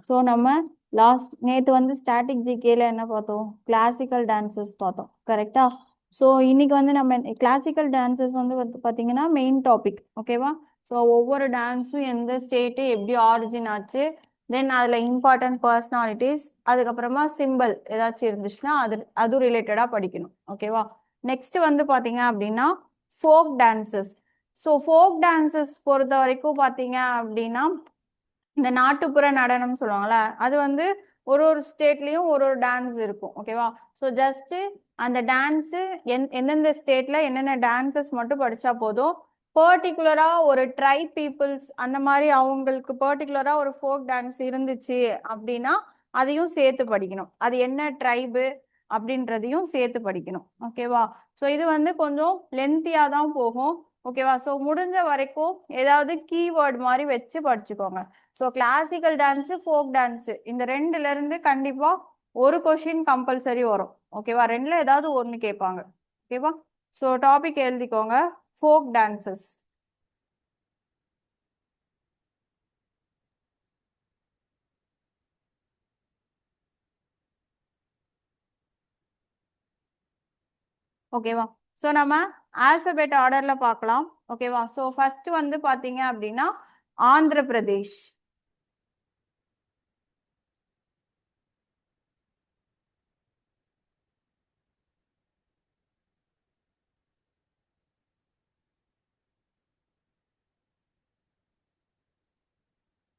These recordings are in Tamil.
ஸோ நம்ம லாஸ்ட் நேற்று வந்து ஸ்டாட்டிக் ஜிகேல என்ன பார்த்தோம்? கிளாசிக்கல் டான்சஸ் பார்த்தோம், கரெக்டா? ஸோ இன்னைக்கு வந்து நம்ம கிளாசிக்கல் டான்சஸ் வந்து பார்த்தீங்கன்னா மெயின் டாபிக், ஓகேவா? ஸோ ஒவ்வொரு டான்ஸும் எந்த ஸ்டேட்டு எப்படி ஆரிஜின் ஆச்சு, தென் அதில் இம்பார்ட்டன்ட் பர்சனாலிட்டிஸ், அதுக்கப்புறமா சிம்பிள் ஏதாச்சும் இருந்துச்சுன்னா அது ரிலேட்டடாக படிக்கணும், ஓகேவா? நெக்ஸ்ட் வந்து பார்த்தீங்க அப்படின்னா folk dances. So folk dances பொறுத்த வரைக்கும் பார்த்தீங்க அப்படின்னா இந்த நாட்டுப்புற நடனம் சொல்லுவாங்கல்ல, அது வந்து ஒரு ஒரு ஸ்டேட்லயும் ஒரு ஒரு டான்ஸ் இருக்கும், ஓகேவா? ஸோ ஜஸ்ட் அந்த டான்ஸு எந்தெந்த ஸ்டேட்ல என்னென்ன டான்சஸ் மட்டும் படிச்சா போதும். பர்டிகுலரா ஒரு ட்ரைப் பீப்புள்ஸ் அந்த மாதிரி அவங்களுக்கு பர்டிகுலரா ஒரு ஃபோக் டான்ஸ் இருந்துச்சு அப்படின்னா அதையும் சேர்த்து படிக்கணும். அது என்ன ட்ரைபு அப்படின்றதையும் சேர்த்து படிக்கணும், ஓகேவா? ஸோ இது வந்து கொஞ்சம் லென்த்தியா தான் போகும், ஓகேவா? ஸோ முடிஞ்ச வரைக்கும் ஏதாவது கீவேர்டு மாதிரி வச்சு படிச்சுக்கோங்க. So classical dance folk dance இந்த ரெண்டுல இருந்து கண்டிப்பா ஒரு கொஷின் கம்பல்சரி வரும், ஓகேவா? ரெண்டுல ஏதாவது ஒன்று கேட்பாங்க, ஓகேவா? ஸோ டாபிக் எழுதிக்கோங்க, ஃபோக் டான்சஸ். ஓகேவா? ஸோ நம்ம ஆல்பபெட் ஆர்டர்ல பார்க்கலாம், ஓகேவா? ஸோ ஃபர்ஸ்ட் வந்து பாத்தீங்க அப்படின்னா ஆந்திர பிரதேஷ்.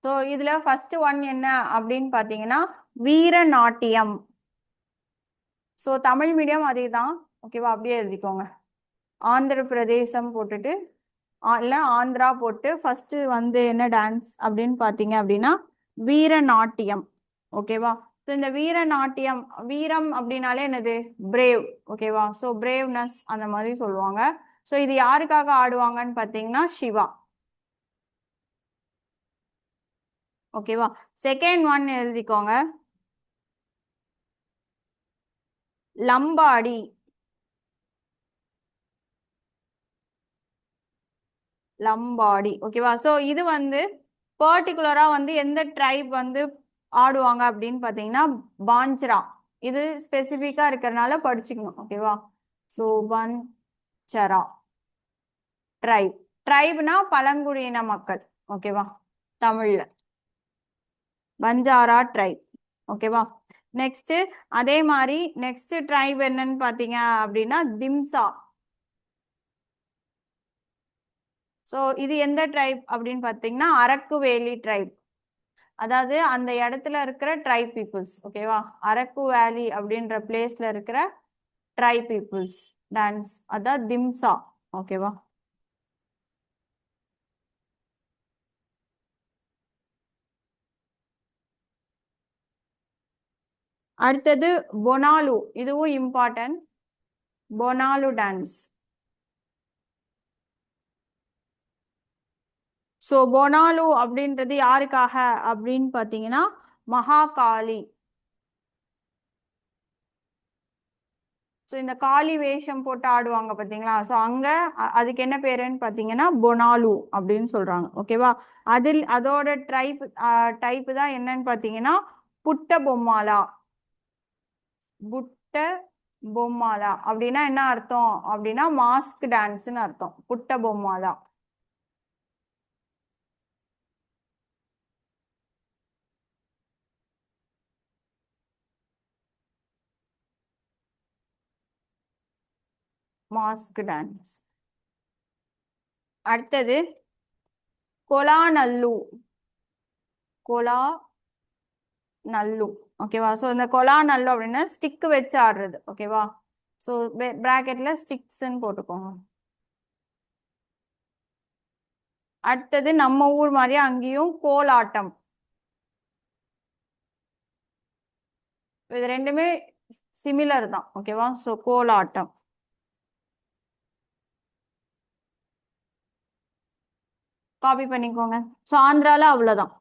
ஸோ இதுல ஃபர்ஸ்ட் ஒன் என்ன அப்படின்னு பாத்தீங்கன்னா வீரநாட்டியம். ஸோ தமிழ் மீடியம் அதே தான், ஓகேவா? அப்படியே எழுதிக்கோங்க, ஆந்திர பிரதேசம் போட்டுட்டு இல்ல ஆந்திரா போட்டு ஃபர்ஸ்ட் வந்து என்ன டான்ஸ் அப்படின்னு பாத்தீங்க அப்படின்னா வீரநாட்டியம், ஓகேவா? ஸோ இந்த வீரநாட்டியம், வீரம் அப்படின்னாலே என்னது? பிரேவ், ஓகேவா? ஸோ பிரேவ்னஸ் அந்த மாதிரி சொல்லுவாங்க. ஸோ இது யாருக்காக ஆடுவாங்கன்னு பாத்தீங்கன்னா சிவா, ஓகேவா? செகண்ட் ஒன் எழுதிக்கோங்க, லம்பாடி. லம்பாடி, ஓகேவா? ஸோ இது வந்து பர்டிகுலரா வந்து எந்த ட்ரைப் வந்து ஆடுவாங்க அப்படின்னு பாத்தீங்கன்னா பாஞ்சரா. இது ஸ்பெசிஃபிக்கா இருக்கிறதுனால படிச்சுக்கணும், ஓகேவா? So பஞ்சரா try. ட்ரைப்னா பழங்குடியின மக்கள், ஓகேவா? தமிழ்ல பஞ்சாரா ட்ரைப், ஓகேவா? நெக்ஸ்ட் அதே மாதிரி நெக்ஸ்ட் ட்ரைப் என்னன்னு பாத்தீங்க அப்படின்னா திம்சா. ஸோ இது எந்த ட்ரைப் அப்படின்னு பாத்தீங்கன்னா அரக்கு வேலி ட்ரைப், அதாவது அந்த இடத்துல இருக்கிற ட்ரைப் பீப்புள்ஸ், ஓகேவா? அரக்கு வேலி அப்படின்ற பிளேஸ்ல இருக்கிற ட்ரைப் பீப்புள்ஸ் டான்ஸ் அதான் திம்சா, ஓகேவா? அடுத்தது பொனாலு, இதுவும் important. Bonalu dance. So Bonalu அப்படின்றது யாருக்காக அப்படின்னு பாத்தீங்கன்னா மகாகாளி. ஸோ இந்த காளி வேஷம் போட்டு ஆடுவாங்க பாத்தீங்களா? ஸோ அங்க அதுக்கு என்ன பேருன்னு பாத்தீங்கன்னா பொனாலு அப்படின்னு சொல்றாங்க, ஓகேவா? அதில் அதோட டைப் தான் என்னன்னு பாத்தீங்கன்னா புட்ட பொம்மாலா. புட்ட பொம்மாலா அப்படின்னா என்ன அர்த்தம் அப்படின்னா மாஸ்க் டான்ஸ்னு அர்த்தம், புட்ட பொம்மாலா. Mask dance. அடுத்தது கொலாநல்லு. கொலா நல்லு, ஓகேவா? ஸோ இந்த கொலா நல்லு அப்படின்னா ஸ்டிக் வச்சு ஆடுறது, ஓகேவா? ஸோ பிராக்கெட்ல ஸ்டிக்ஸ்ன்னு போட்டுக்கோங்க. அடுத்தது நம்ம ஊர் மாதிரி அங்கேயும் கோலாட்டம். இது ரெண்டுமே சிமிலர் தான், ஓகேவா? ஸோ கோலாட்டம். காப்பி பண்ணிக்கோங்க. ஸோ ஆந்திரால அவ்வளவுதான்.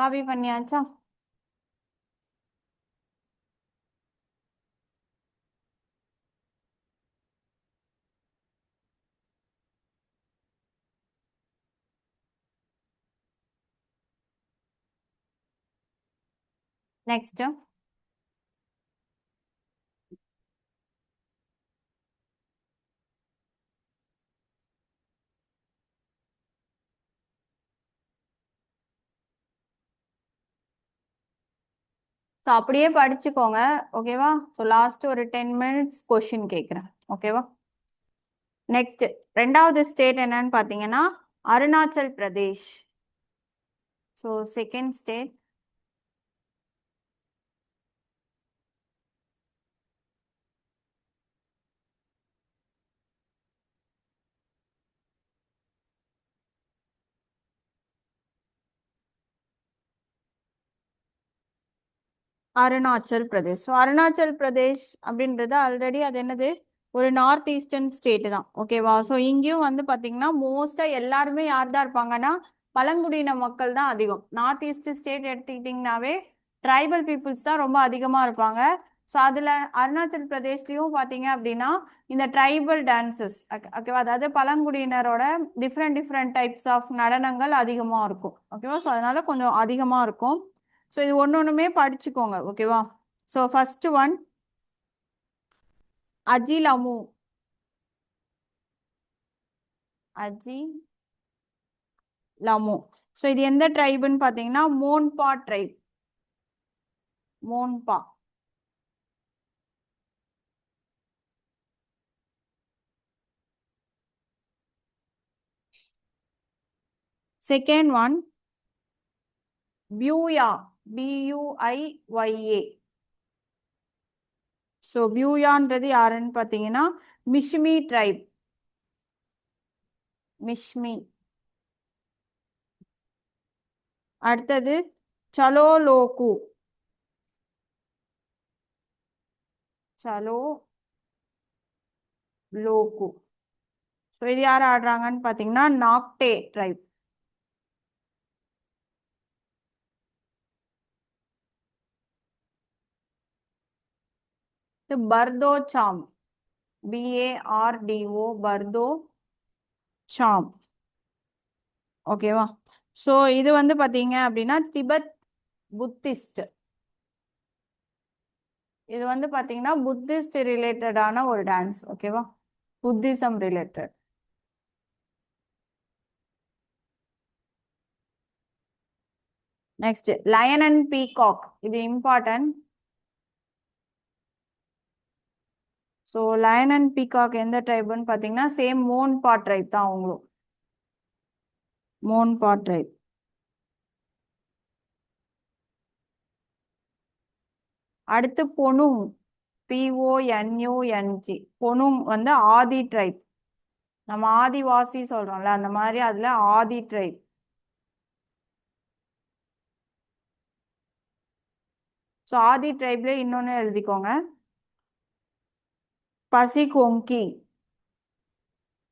காப்பி பண்ணியாச்சா? நெக்ஸ்ட் ஸோ அப்படியே படிச்சுக்கோங்க. ஓகேவா? ஸோ லாஸ்ட் ஒரு 10 minutes கொஷின் கேட்குறேன். ஓகேவா? நெக்ஸ்ட் ரெண்டாவது ஸ்டேட் என்னன்னு பார்த்தீங்கன்னா Arunachal Pradesh. So second state Arunachal Pradesh. So Arunachal Pradesh அப்படின்றது ஆல்ரெடி அது என்னது ஒரு நார்த் ஈஸ்டர்ன் ஸ்டேட் தான். ஓகேவா? ஸோ இங்கேயும் வந்து பார்த்தீங்கன்னா மோஸ்டா எல்லாருமே யார் தான் இருப்பாங்கன்னா பழங்குடியின மக்கள் தான் அதிகம். நார்த் ஈஸ்ட் ஸ்டேட் எடுத்துக்கிட்டிங்கனாவே ட்ரைபல் பீப்புள்ஸ் தான் ரொம்ப அதிகமாக இருப்பாங்க. ஸோ அதில் அருணாச்சல் பிரதேஷ்லையும் பார்த்தீங்க அப்படின்னா இந்த ட்ரைபல் டான்சஸ் ஓகேவா, அதாவது பழங்குடியினரோட டிஃப்ரெண்ட் டிஃப்ரெண்ட் டைப்ஸ் ஆஃப் நடனங்கள் அதிகமாக இருக்கும். ஓகேவா? ஸோ அதனால கொஞ்சம் அதிகமாக இருக்கும். ஸோ இது ஒன்று ஒன்றுமே படிச்சுக்கோங்க. ஓகேவா? So first one Ajilamu. Ajilamu. So இது எந்த ட்ரைபுன்னு பார்த்தீங்கன்னா Monpa tribe. Monpa. Second one Buiya. B U I Y A. So பியூயான்றது யாருன்னு பார்த்தீங்கன்னா மிஷ்மி ட்ரைப். மிஷ்மி. அடுத்தது சலோலோகு. சலோ லோகு. ஸோ இது யார் ஆடுறாங்கன்னு பார்த்தீங்கன்னா நாக்டே ட்ரைப். பர்தோ சாம். BARDO பர்தோ சாம். ஓகேவா? ஸோ இது வந்து பார்த்தீங்க அப்படின்னா திபெத் புத்திஸ்ட். இது வந்து பார்த்தீங்கன்னா புத்திஸ்ட் ரிலேட்டடான ஒரு டான்ஸ். ஓகேவா? Buddhism related. Next line and peacock. இது important. So line and peacock எந்த ட்ரைப்னு பார்த்தீங்கன்னா சேம் மோன்பா ட்ரைப் தான் அவங்களும். மோன்பா ட்ரைப். அடுத்து பொனுங். PONUNG. பொனுங் வந்து ஆதி ட்ரைப். நம்ம ஆதிவாசி சொல்றோம்ல அந்த மாதிரி அதுல ஆதி ட்ரைப். ஸோ ஆதி ட்ரைப்ல இன்னொன்னு எழுதிக்கோங்க பசி கோங்கி.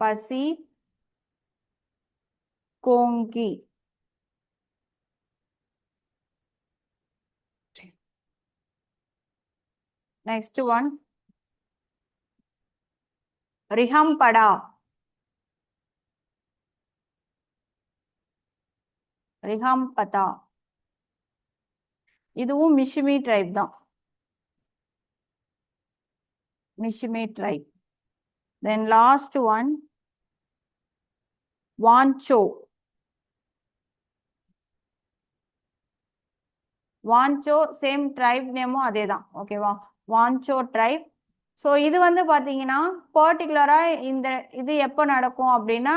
பசி கோங்கி. Next one ரிஹம்படா. ரிஹம்பதா. இதுவும் மிஷ்மி ட்ரைப் தான். Mishmi tribe. Then last one Wancho. Wancho same tribe நேமும் அதே தான். ஓகேவா? வான்சோ ட்ரைப். ஸோ இது வந்து பார்த்தீங்கன்னா பர்டிகுலராக இந்த இது எப்போ நடக்கும் அப்படின்னா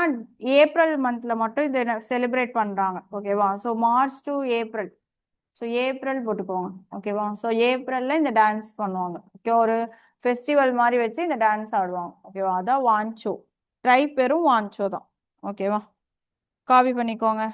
ஏப்ரல் மந்த்ல மட்டும் இதை செலிப்ரேட் பண்ணுறாங்க. ஓகேவா? So March to April. So April போட்டுக்கோங்க. ஓகேவா? ஸோ ஏப்ரல்ல இந்த டான்ஸ் பண்ணுவாங்க. ஓகே, ஒரு ஃபெஸ்டிவல் மாதிரி வச்சு இந்த டான்ஸ் ஆடுவாங்க. ஓகேவா? அதான் வான்சோ. ட்ரைப் பேரும் வான்சோ தான். ஓகேவா? காப்பி பண்ணிக்கோங்க.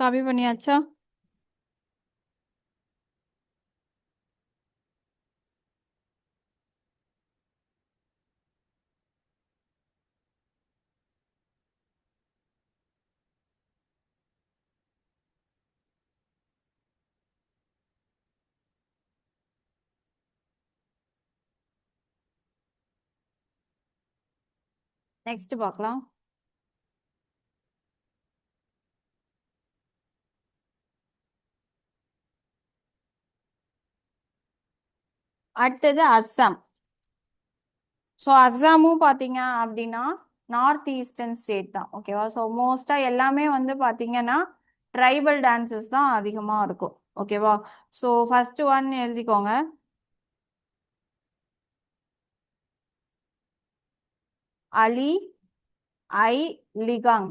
காப்பி பண்ணியாச்சா? நெக்ஸ்ட் பார்க்கலாம். அடுத்தது அஸ்ஸாம். ஸோ அஸ்ஸாமும் பார்த்தீங்க அப்படின்னா நார்த் ஈஸ்டர்ன் ஸ்டேட் தான். ஓகேவா? ஸோ மோஸ்ட்டாக எல்லாமே வந்து பார்த்தீங்கன்னா ட்ரைபல் டான்சஸ் தான் அதிகமாக இருக்கும். ஓகேவா? ஸோ ஃபர்ஸ்ட் ஒன் எழுதிக்கோங்க. அலி ஐ லிகாங்.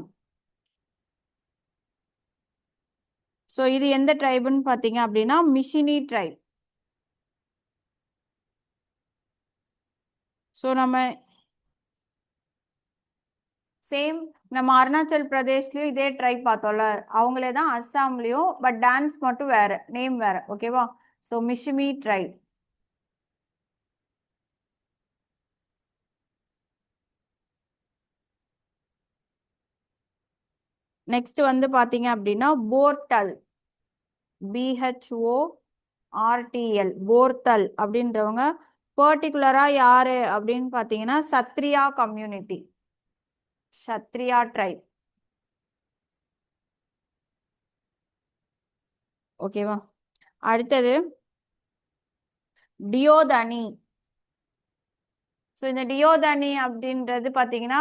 ஸோ இது எந்த ட்ரைபுன்னு பார்த்தீங்க அப்படின்னா மிஷினி ட்ரைப். ஸோ நம்ம சேம் நம்ம அருணாச்சல் பிரதேஷ்லயும் இதே ட்ரைப் பார்த்தோம்ல, அவங்களே தான் அஸ்ஸாம்லயும், பட் டான்ஸ் மட்டும் வேற, நேம் வேற. ஓகேவா? So மிஷிமி try. நெக்ஸ்ட் வந்து பாத்தீங்க அப்படின்னா போர்டல். BHORTL போர்தல் அப்படின்றவங்க பர்டிகுலரா யாரு அப்படின்னு பாத்தீங்கன்னா சத்ரியா கம்யூனிட்டி, சத்ரியா ட்ரைப். ஓகேவா? அடுத்தது டியோதனி. ஸோ இந்த டியோதனி அப்படின்றது பாத்தீங்கன்னா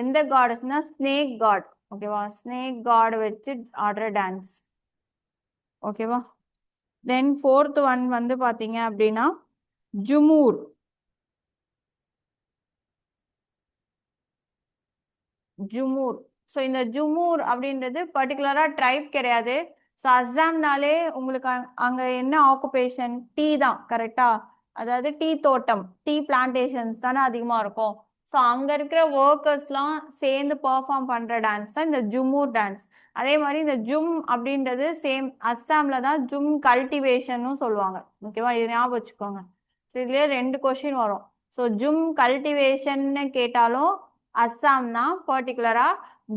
எந்த காடஸ்னா ஸ்னேக் காட். ஓகேவா? ஸ்னேக் காட் வச்சு ஆடுற டான்ஸ். ஓகேவா? தென் ஃபோர்த் ஒன் வந்து பாத்தீங்க அப்படின்னா ஜுமூர். ஜுமூர். ஸோ இந்த ஜுமூர் அப்படின்றது பர்டிகுலரா ட்ரைப் கிடையாது. ஸோ அஸ்ஸாம்னாலே உங்களுக்கு அங்க என்ன ஆக்குபேஷன்? டீ தான். கரெக்டா? அதாவது டீ தோட்டம், டீ பிளான்டேஷன்ஸ் தானே அதிகமா இருக்கும். ஸோ அங்க இருக்கிற ஒர்க்கர்ஸ்லாம் சேர்ந்து பெர்ஃபார்ம் பண்ற டான்ஸ் தான் இந்த ஜுமூர் டான்ஸ். அதே மாதிரி இந்த ஜும் அப்படின்றது சேம் அஸ்ஸாம்ல தான் ஜும் கல்டிவேஷன்னு சொல்லுவாங்க. ஓகேவா? இது ஞாபகம் வச்சுக்கோங்க. ஸோ இதுலயே 2 கொஸ்டின் வரும். ஸோ ஜும் கல்டிவேஷன்னு கேட்டாலும் அஸ்ஸாம் தான், பர்டிகுலரா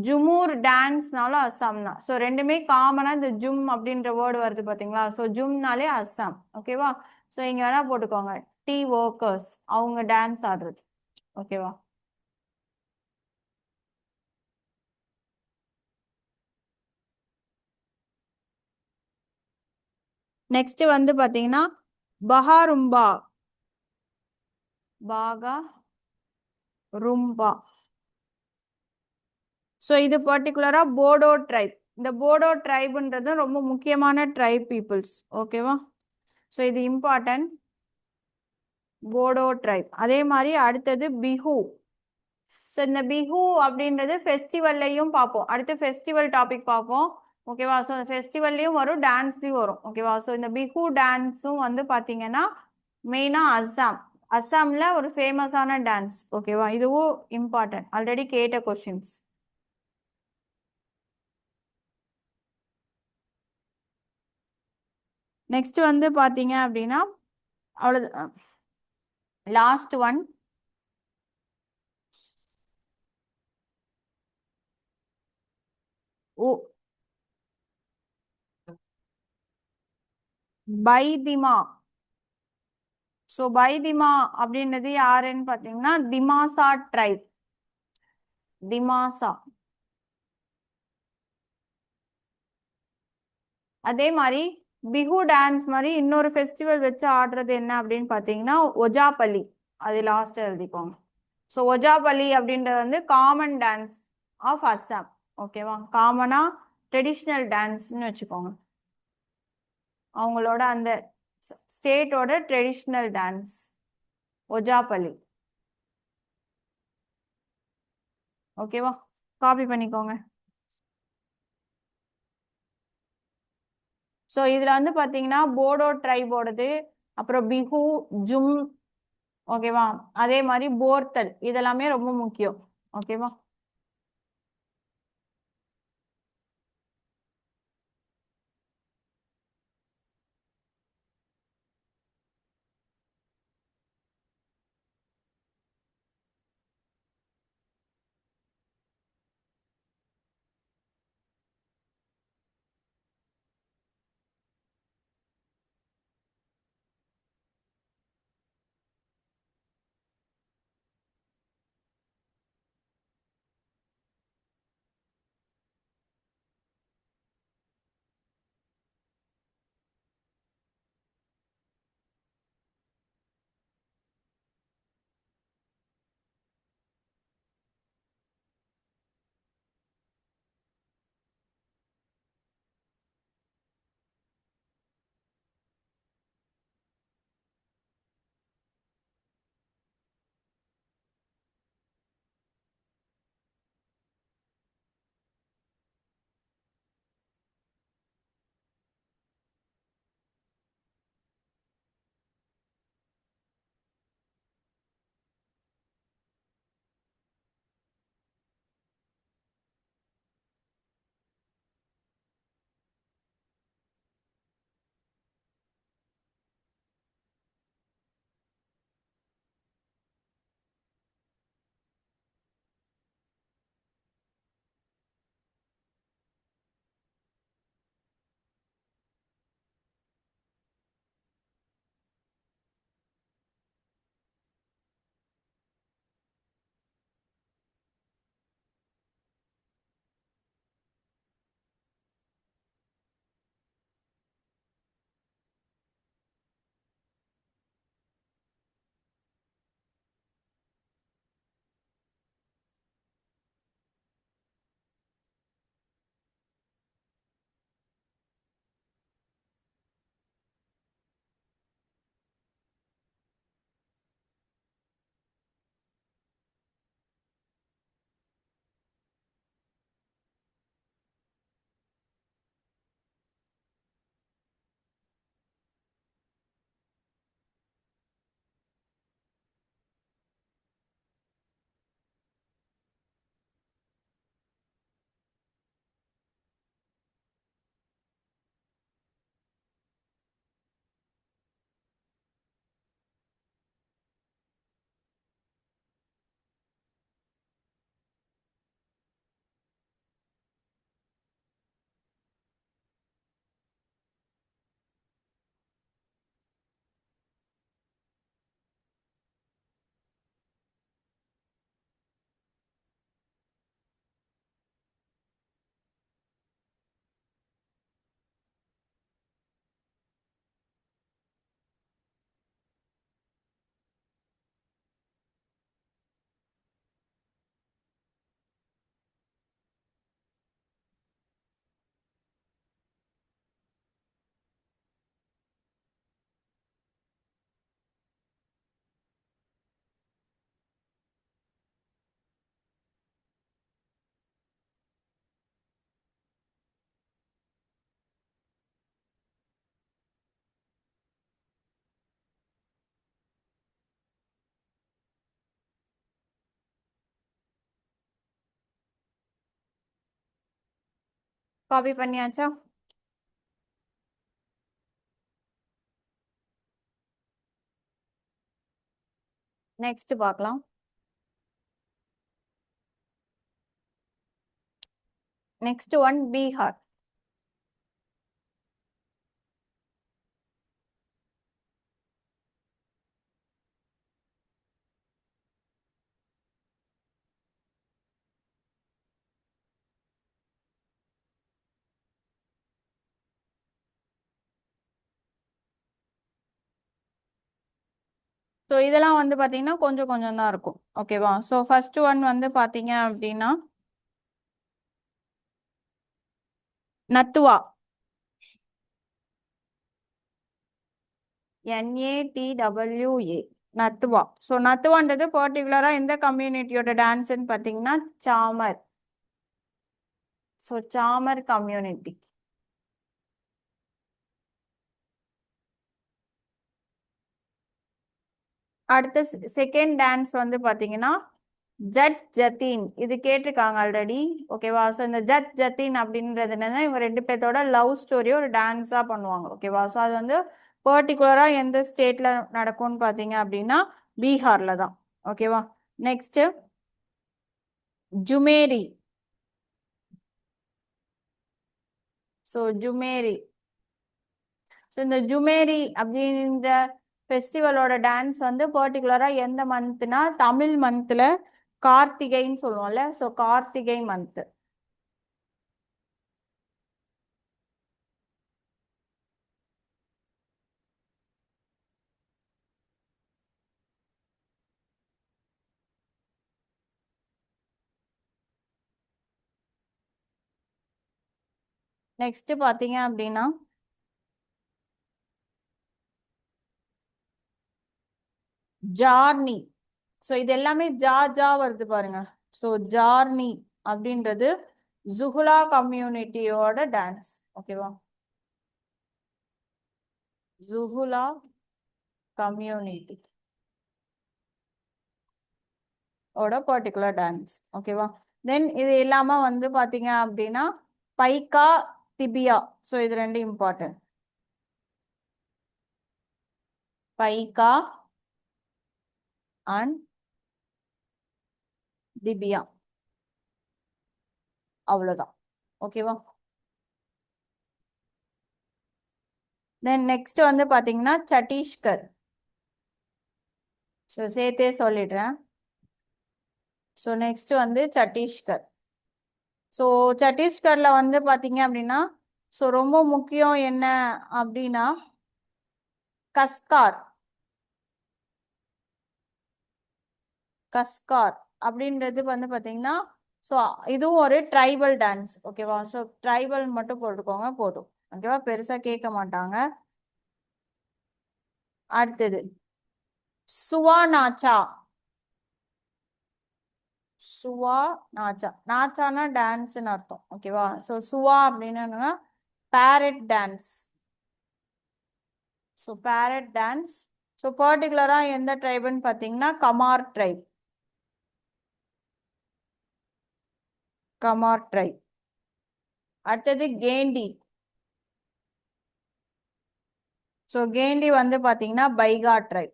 ஜுமூர் டான்ஸ்னாலும் அஸ்ஸாம் தான். ஸோ ரெண்டுமே காமனா இந்த ஜும் அப்படின்ற வேர்டு வருது பாத்தீங்களா? ஸோ ஜும்னாலே அஸ்ஸாம். ஓகேவா? ஸோ இங்க வேணா போட்டுக்கோங்க டீ ஒர்க்கர்ஸ், அவங்க டான்ஸ் ஆடுறது. ஓகேவா? நெக்ஸ்ட் வந்து பாத்தீங்கன்னா பஹாரும்பா. பாகா ரும்பா. ஸோ இது பர்டிகுலரா போடோ ட்ரைப். இந்த போடோ ட்ரைப்ன்றது ரொம்ப முக்கியமான ட்ரைப் பீப்புள்ஸ். ஓகேவா? ஸோ இது இம்பார்ட்டன்ட். போடோ ட்ரைப். அதே மாதிரி அடுத்தது பிஹு. ஸோ இந்த பிஹு அப்படின்றது ஃபெஸ்டிவல்லையும் பார்ப்போம். அடுத்து ஃபெஸ்டிவல் டாபிக் பார்ப்போம். ஓகேவா? ஸோ ஃபெஸ்டிவல்லையும் வரும், டான்ஸ்லையும் வரும். ஓகேவா? ஸோ இந்த பிஹு டான்ஸும் வந்து பார்த்தீங்கன்னா மெயினாக அஸ்ஸாம், அஸ்ஸாம்ல ஒரு ஃபேமஸான டான்ஸ். ஓகேவா? இதுவும் இம்பார்ட்டன்ட், ஆல்ரெடி கேட்ட கொஸ்டின்ஸ். நெக்ஸ்ட் வந்து பார்த்தீங்க அப்படின்னா அவ்வளவு லாஸ்ட் ஒன் பைதிமா. ஸோ பைதிமா அப்படின்றது யாருன்னு பார்த்தீங்கன்னா திமாசா ட்ரைப். திமாசா. அதே மாதிரி பிஹு டான்ஸ் மாதிரி இன்னொரு ஃபெஸ்டிவல் வச்சு ஆடுறது என்ன அப்படின்னு பார்த்தீங்கன்னா ஒஜாபலி. அது லாஸ்ட் எழுதிக்கோங்க. ஸோ ஒஜாபலி அப்படின்றது வந்து காமன் டான்ஸ் ஆஃப் அஸ்ஸாம். ஓகேவா? காமனா ட்ரெடிஷ்னல் டான்ஸ்னு வச்சுக்கோங்க. அவங்களோட அந்த ஸ்டேட்டோட ட்ரெடிஷ்னல் டான்ஸ் ஒஜாபலி. ஓகேவா? காப்பி பண்ணிக்கோங்க. ஸோ இதில் வந்து பார்த்தீங்கன்னா போடோ ட்ரைபோடது, அப்புறம் பிஹு, ஜும். ஓகேவா? அதே மாதிரி போர்த்தல், இதெல்லாமே ரொம்ப முக்கியம். ஓகேவா? காப்பி பண்ணியாச்சா? நெக்ஸ்ட் பார்க்கலாம். Next one Bihar. ஸோ இதெல்லாம் வந்து பார்த்தீங்கன்னா கொஞ்சம் கொஞ்சம் தான் இருக்கும். ஓகேவா? ஸோ ஃபர்ஸ்ட் ஒன் வந்து பார்த்தீங்க அப்படின்னா நத்துவா. NATWA நத்துவா. ஸோ நத்துவான்றது பர்டிகுலராக எந்த கம்யூனிட்டியோட டான்ஸ்ன்னு பார்த்தீங்கன்னா சாமர். So Chamar community. அடுத்த செகண்ட் டான்ஸ் வந்து பார்த்தீங்கன்னா ஜட் ஜத்தீன். இது கேட்டிருக்காங்க ஆல்ரெடி. ஓகேவா? ஸோ இந்த ஜட் ஜத்தீன் அப்படின்றது என்னன்னா இவங்க ரெண்டு பேர்த்தோட லவ் ஸ்டோரியை ஒரு டான்ஸாக பண்ணுவாங்க. ஓகேவா? ஸோ அது வந்து பர்டிகுலராக எந்த ஸ்டேட்ல நடக்கும்னு பார்த்தீங்க அப்படின்னா பீகார்ல தான். ஓகேவா? நெக்ஸ்ட் ஜுமேரி. ஸோ ஜுமேரி. ஸோ இந்த ஜுமேரி அப்படின்ற ஃபெஸ்டிவலோட டான்ஸ் வந்து பர்டிகுலராக எந்த மந்த்னா தமிழ் மந்த்தில் கார்த்திகைன்னு சொல்லுவோம்ல. So Karthigai month. நெக்ஸ்ட் பார்த்தீங்க அப்படின்னா ஜார்னி. ஸோ இது எல்லாமே ஜா ஜா வருது பாருங்க. ஸோ ஜார்னி அப்படின்றது ஜுகுலா கம்யூனிட்டியோட டான்ஸ். ஓகேவா? ஜுகுலா கம்யூனிட்டி ஓட பர்டிகுலர் டான்ஸ். ஓகேவா? தென் இது இல்லாம வந்து பாத்தீங்க அப்படின்னா பைக்கா திபியா. ஸோ இது ரெண்டு இம்பார்ட்டன்ட். Paika and திபியா. அவ்வளவுதான். ஓகேவா? தென் நெக்ஸ்ட் வந்து பாத்தீங்கன்னா சத்தீஸ்கர். ஸோ சேர்த்தே சொல்லிடுறேன். ஸோ நெக்ஸ்ட் வந்து சத்தீஸ்கர். ஸோ சத்தீஸ்கர்ல வந்து பாத்தீங்க அப்படின்னா ஸோ ரொம்ப முக்கியம் என்ன அப்படின்னா கஸ்கார். கஸ்கார் அப்படின்றது வந்து பாத்தீங்கன்னா ஸோ இதுவும் ஒரு ட்ரைபல் டான்ஸ். ஓகேவா? ஸோ ட்ரைபல் மட்டும் போட்டுக்கோங்க போதும். ஓகேவா? பெருசா கேட்க மாட்டாங்க. அடுத்தது சுவா நாச்சா. சுவா நாச்சா. நாச்சானா டான்ஸ்னு அர்த்தம். ஓகேவா? ஸோ சுவா அப்படின்னு parrot dance. So parrot dance. So பர்டிகுலரா எந்த ட்ரைப்னு பார்த்தீங்கன்னா கமார் ட்ரைப். கமார் ட்ரைப். அடுத்தது கேண்டி. ஸோ கேண்டி வந்து பார்த்தீங்கன்னா பைகா ட்ரைப்.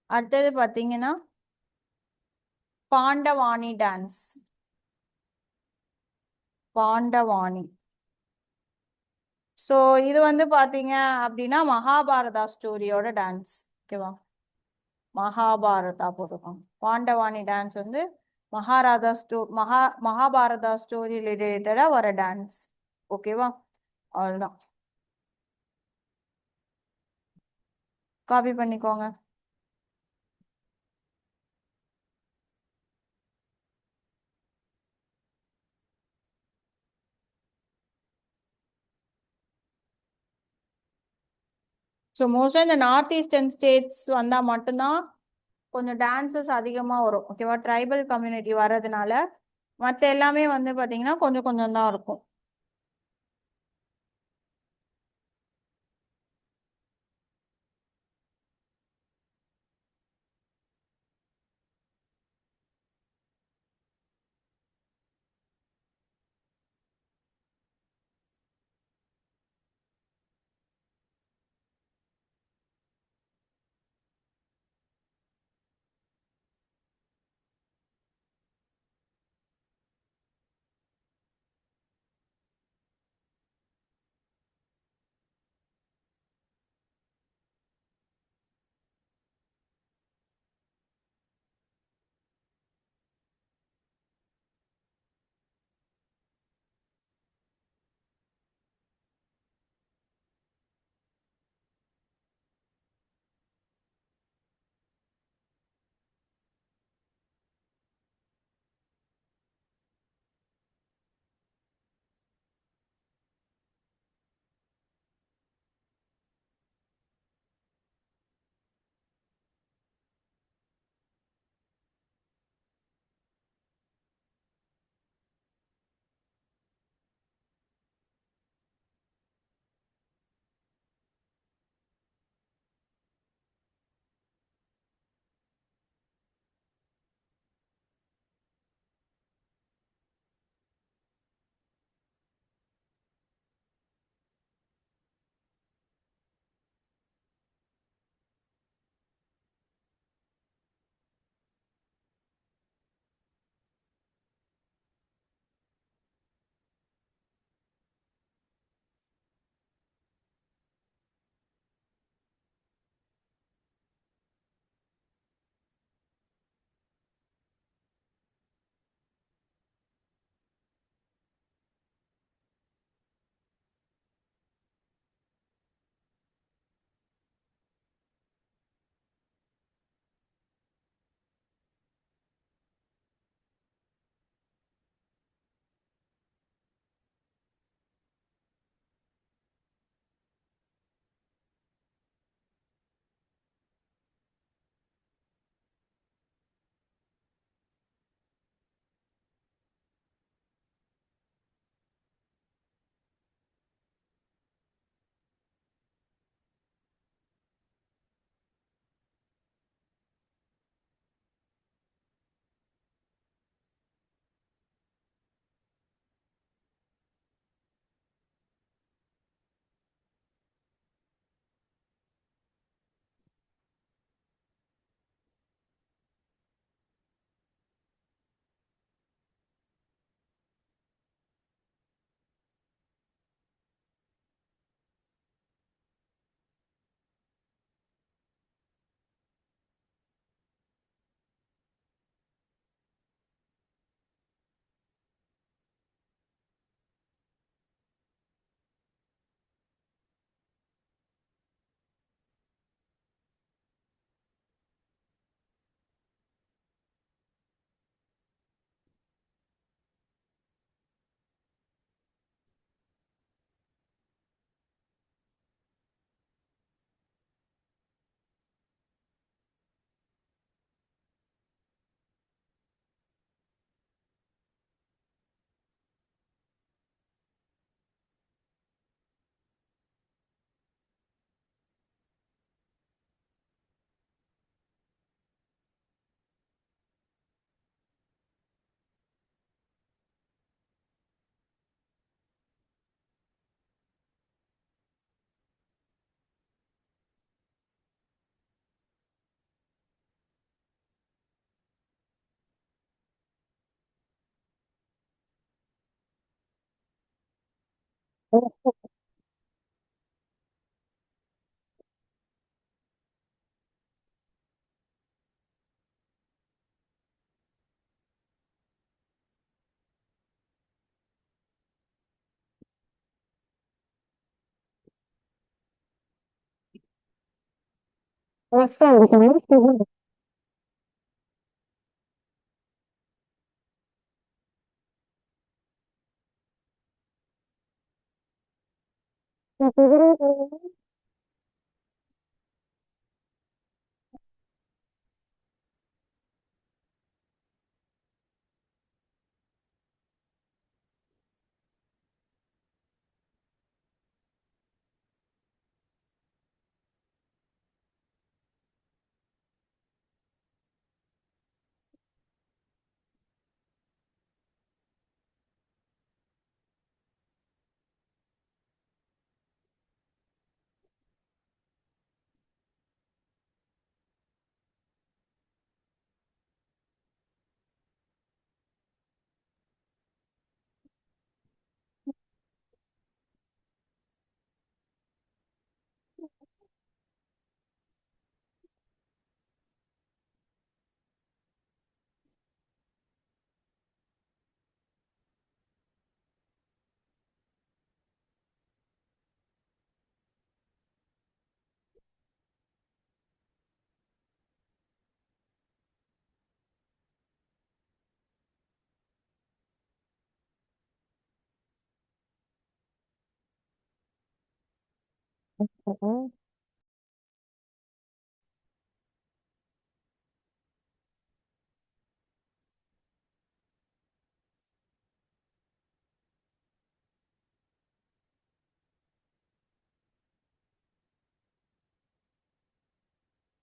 அடுத்தது பார்த்தீங்கன்னா பாண்டவாணி டான்ஸ். பாண்டவாணி. ஸோ இது வந்து பார்த்தீங்க அப்படின்னா மகாபாரதா ஸ்டோரியோட டான்ஸ். ஓகேவா? மகாபாரதா போட்டுக்கோங்க. பாண்டவாணி டான்ஸ் வந்து மகாபாரதா ஸ்டோரி ரிலேட்டடா வர டான்ஸ். ஓகேவா? அவ்வளவுதான். காப்பி பண்ணிக்கோங்க. ஸோ மோஸ்ட்லி இந்த நார்த் ஈஸ்டர்ன் ஸ்டேட்ஸ் வந்தால் மட்டும்தான் கொஞ்சம் டான்சஸ் அதிகமாக வரும். ஓகேவா? ட்ரைபல் கம்யூனிட்டி வர்றதுனால மற்ற எல்லாமே வந்து பார்த்தீங்கன்னா கொஞ்சம் கொஞ்சம் தான் இருக்கும்.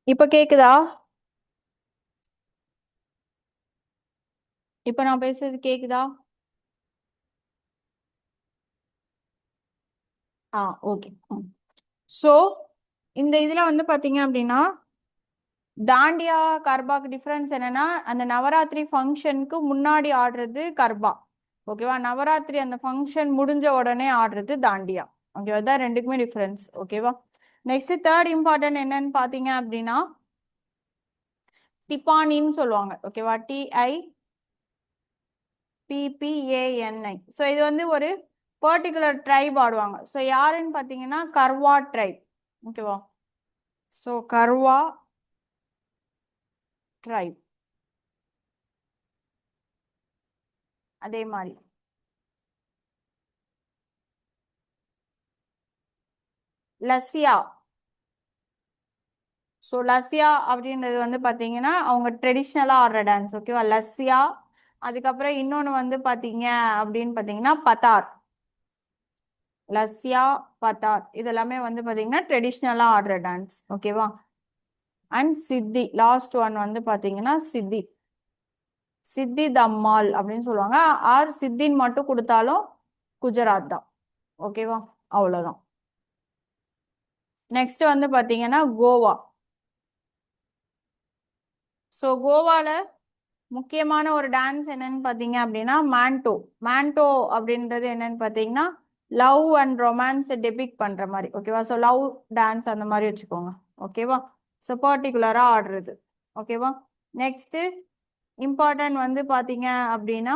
இப்ப கேக்குதா? இப்ப நான் பேசுறது கேக்குதா? ஓகே. ஸோ இந்த இதுல வந்து பாத்தீங்க அப்படின்னா தாண்டியா கர்பாக்கு டிஃபரன்ஸ் என்னன்னா அந்த நவராத்திரி ஃபங்க்ஷனுக்கு முன்னாடி ஆடுறது கர்பா. ஓகேவா? நவராத்திரி அந்த ஃபங்க்ஷன் முடிஞ்ச உடனே ஆடுறது தாண்டியா. ஓகேவா? தான் ரெண்டுக்குமே டிஃபரன்ஸ். ஓகேவா? நெக்ஸ்ட் தேர்ட் இம்பார்ட்டன்ட் என்னன்னு பாத்தீங்க அப்படின்னா டிபானின்னு சொல்லுவாங்க. ஓகேவா? TIPPANI. ஸோ இது வந்து ஒரு பர்டிகுலர் ட்ரைப் ஆடுவாங்க. ஸோ யாருன்னு பாத்தீங்கன்னா கர்வா ட்ரைப். ஓகேவா? ஸோ கர்வா ட்ரைப். அதே மாதிரி லசியா. ஸோ லசியா அப்படின்றது வந்து பார்த்தீங்கன்னா அவங்க ட்ரெடிஷ்னலாக ஆடுற டான்ஸ். ஓகேவா? லசியா. அதுக்கப்புறம் இன்னொன்று வந்து பார்த்தீங்க அப்படின்னு பார்த்தீங்கன்னா பத்தார். லசியா, பத்தார் இதெல்லாமே வந்து பார்த்தீங்கன்னா ட்ரெடிஷ்னலாக ஆடுற டான்ஸ். ஓகேவா? அண்ட் சித்தி லாஸ்ட் ஒன் வந்து பார்த்தீங்கன்னா சித்தி. சித்தி தம்மால் அப்படின்னு சொல்லுவாங்க. ஆர் சித்தின்னு மட்டும் கொடுத்தாலும் குஜராத் தான். ஓகேவா? அவ்வளோதான். நெக்ஸ்ட் வந்து பார்த்தீங்கன்னா கோவா. ஸோ கோவால முக்கியமான ஒரு டான்ஸ் என்னன்னு பார்த்தீங்க அப்படின்னா மாண்டோ. மாண்டோ அப்படின்றது என்னன்னு பார்த்தீங்கன்னா லவ் அண்ட் ரொமான்ஸ் டெபிக் பண்ற மாதிரி. ஓகேவா? ஸோ லவ் டான்ஸ் அந்த மாதிரி வச்சுக்கோங்க. ஓகேவா? ஸோ பர்டிகுலரா ஆடுறது. ஓகேவா? நெக்ஸ்ட் இம்பார்ட்டன்ட் வந்து பார்த்தீங்க அப்படின்னா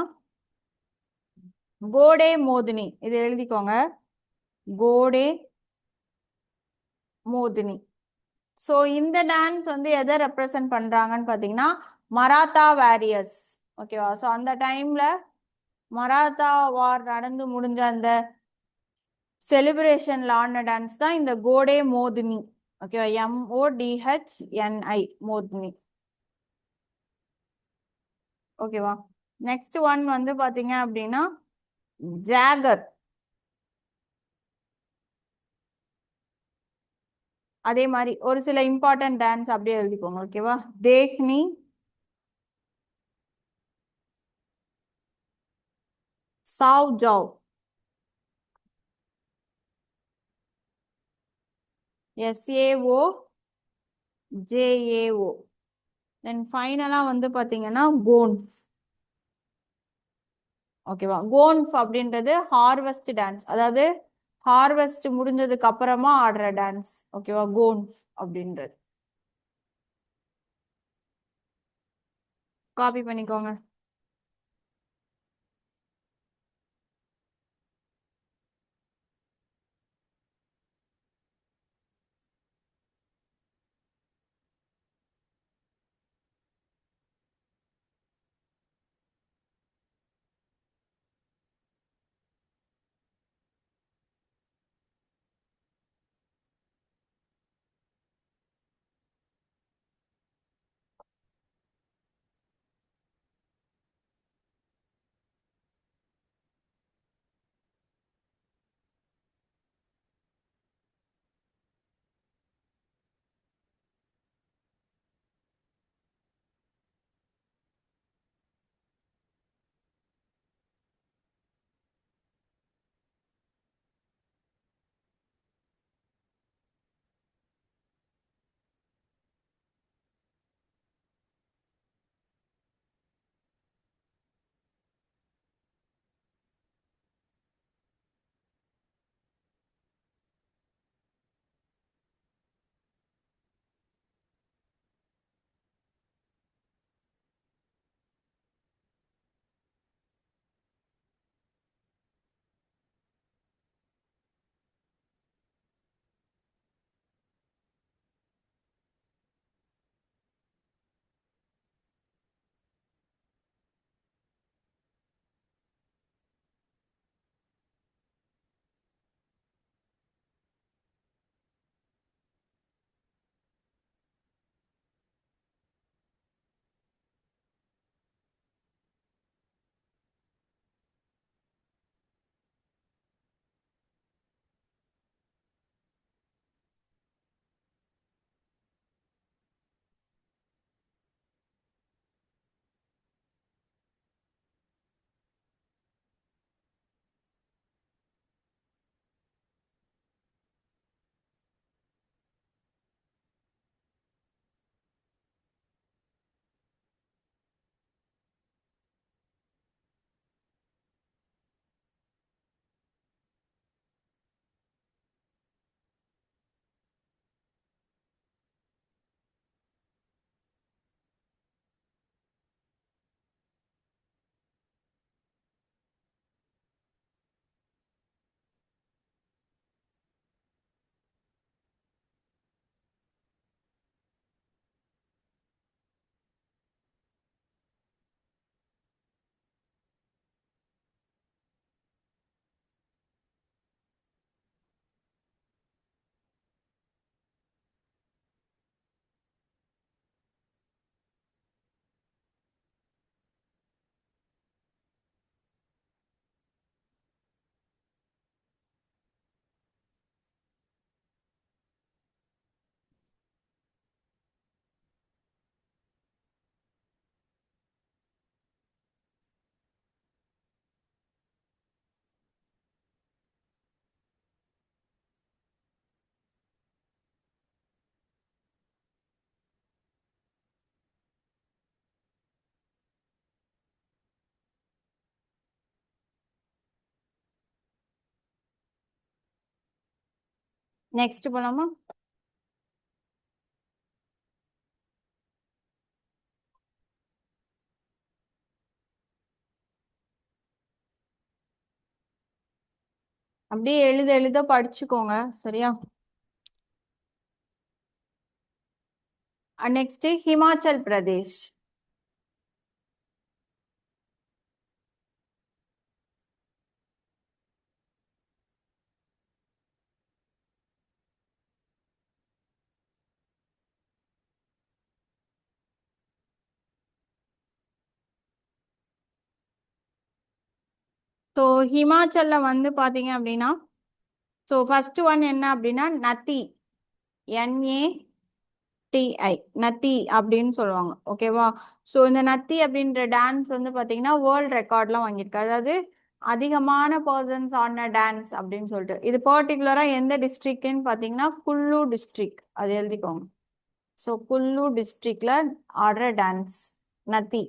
கோடே மோதினி. இது எழுதிக்கோங்க. கோடே மோதினி. ஸோ இந்த டான்ஸ் வந்து எதை ரெப்ரசன்ட் பண்றாங்கன்னு பார்த்தீங்கன்னா மராத்தா வாரியர்ஸ். ஓகேவா? ஸோ அந்த டைம்ல மராத்தா வார் நடந்து முடிஞ்ச அந்த செலிப்ரேஷன்ல ஆடின டான்ஸ் தான் இந்த கோடே மோதினி. ஓகேவா? MODHNI மோதினி. ஓகேவா? நெக்ஸ்ட் ஒன் வந்து பாத்தீங்க அப்படின்னா ஜாகர். அதே மாதிரி ஒரு சில இம்பார்ட்டன்ட் டான்ஸ் அப்படியே எழுதிக்கோங்க. ஓகேவா? தேஹ்னி, சாவ் ஜாவ், SAOJAO. தென் ஃபைனலா வந்து பாத்தீங்கன்னா கோன்ஃப். ஓகேவா? கோன்ஃப் அப்படின்றது ஹார்வெஸ்ட் டான்ஸ். அதாவது ஹார்வெஸ்ட் முடிஞ்சதுக்கு அப்புறமா ஆடுற டான்ஸ். ஓகேவா, கோன்ஸ் அப்படின்றது. காப்பி பண்ணிக்கோங்க. நெக்ஸ்ட் போலாமா? அப்படியே எழுத எழுத படிச்சுக்கோங்க, சரியா? நெக்ஸ்ட் ஹிமாச்சல் பிரதேஷ். ஸோ ஹிமாச்சல்ல வந்து பாத்தீங்க அப்படின்னா, ஸோ ஃபர்ஸ்ட் ஒன் என்ன அப்படின்னா நத்தி, NATI, நத்தி அப்படின்னு சொல்லுவாங்க. ஓகேவா? ஸோ இந்த நத்தி அப்படின்ற டான்ஸ் வந்து பாத்தீங்கன்னா வேர்ல்ட் ரெக்கார்ட்லாம் வாங்கியிருக்கு. அதாவது அதிகமான பர்சன்ஸ் ஆன டான்ஸ் அப்படின்னு சொல்லிட்டு. இது பர்டிகுலரா எந்த டிஸ்ட்ரிக்ட்னு பாத்தீங்கன்னா குல்லு டிஸ்ட்ரிக்ட், அது எழுதிக்கோங்க. ஸோ குல்லு டிஸ்ட்ரிக்ட்ல ஆடுற டான்ஸ் நத்தி.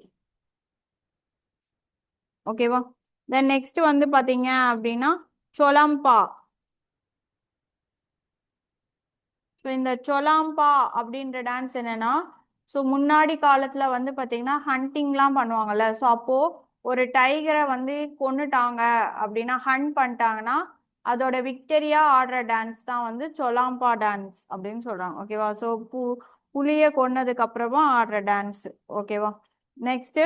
ஓகேவா? தென் நெக்ஸ்ட் வந்து பாத்தீங்க அப்படின்னா சொலம்பா. ஸோ இந்த சொலாம்பா அப்படின்ற டான்ஸ் என்னன்னா, ஸோ முன்னாடி காலத்துல வந்து பாத்தீங்கன்னா ஹண்டிங்லாம் பண்ணுவாங்கல்ல. ஸோ அப்போ ஒரு டைகரை வந்து கொன்னுட்டாங்க அப்படின்னா, ஹண்ட் பண்ணிட்டாங்கன்னா அதோட விக்டரியா ஆடுற டான்ஸ் தான் வந்து சொலாம்பா டான்ஸ் அப்படின்னு சொல்றாங்க. ஓகேவா? ஸோ புலிய கொன்னதுக்கு அப்புறமா ஆடுற டான்ஸ். ஓகேவா? நெக்ஸ்ட்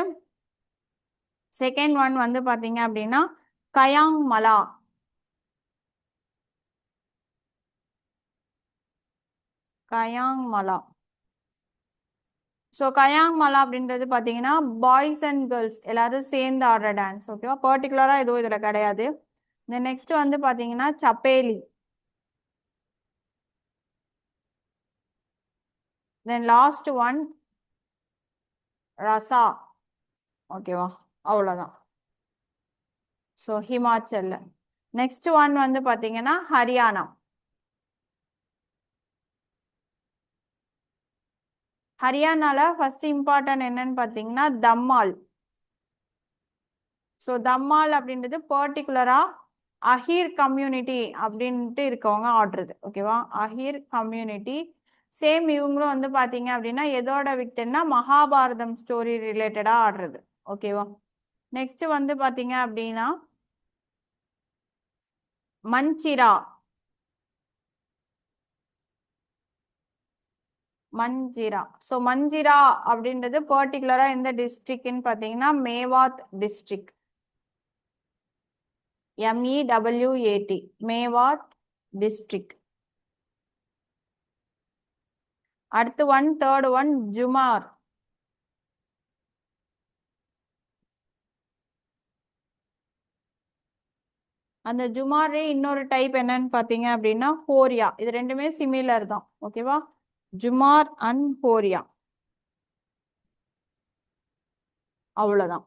செகண்ட் ஒன் வந்து பாத்தீங்க அப்படின்னா கயாங் மலா. கயாங் மலா. ஸோ கயாங் மலா அப்படின்றது பார்த்தீங்கன்னா பாய்ஸ் அண்ட் கேர்ள்ஸ் எல்லாரும் சேர்ந்து ஆடுற டான்ஸ். ஓகேவா? பர்டிகுலராக எதுவும் இதில் கிடையாது. இந்த நெக்ஸ்ட் வந்து பார்த்தீங்கன்னா Chhapeli. Then last one Rasa. ஓகேவா? அவ்வளோதான். ஸோ ஹிமாச்சல்ல. நெக்ஸ்ட் ஒன் வந்து பார்த்தீங்கன்னா ஹரியானா. ஹரியானால ஃபர்ஸ்ட் இம்பார்ட்டன்ட் என்னன்னு பார்த்தீங்கன்னா தம்மால். ஸோ தம்மால் அப்படின்றது பர்டிகுலரா அஹீர் கம்யூனிட்டி அப்படின்ட்டு இருக்கவங்க ஆடுறது. ஓகேவா? அஹீர் கம்யூனிட்டி. சேம் இவங்களும் வந்து பாத்தீங்க அப்படின்னா எதோட விக்டர்னா மகாபாரதம் ஸ்டோரி ரிலேட்டடா ஆடுறது. ஓகேவா? நெக்ஸ்ட் வந்து பாத்தீங்க அப்படின்னா மஞ்சிரா. மஞ்சிரா. ஸோ மஞ்சிரா அப்படின்றது பர்டிகுலரா எந்த டிஸ்ட்ரிக்ட்னு பாத்தீங்கன்னா Mewat district. MEWAT. Mewat district. அடுத்து ஒன் தேர்ட் ஒன் ஜுமார். அந்த ஜுமாரே இன்னொரு டைப் என்னன்னு பாத்தீங்க அப்படின்னா ஹோரியா. இது ரெண்டுமே சிமிலர் தான். ஓகேவா? ஜுமார் அண்ட் ஹோரியா. அவ்வளவுதான்.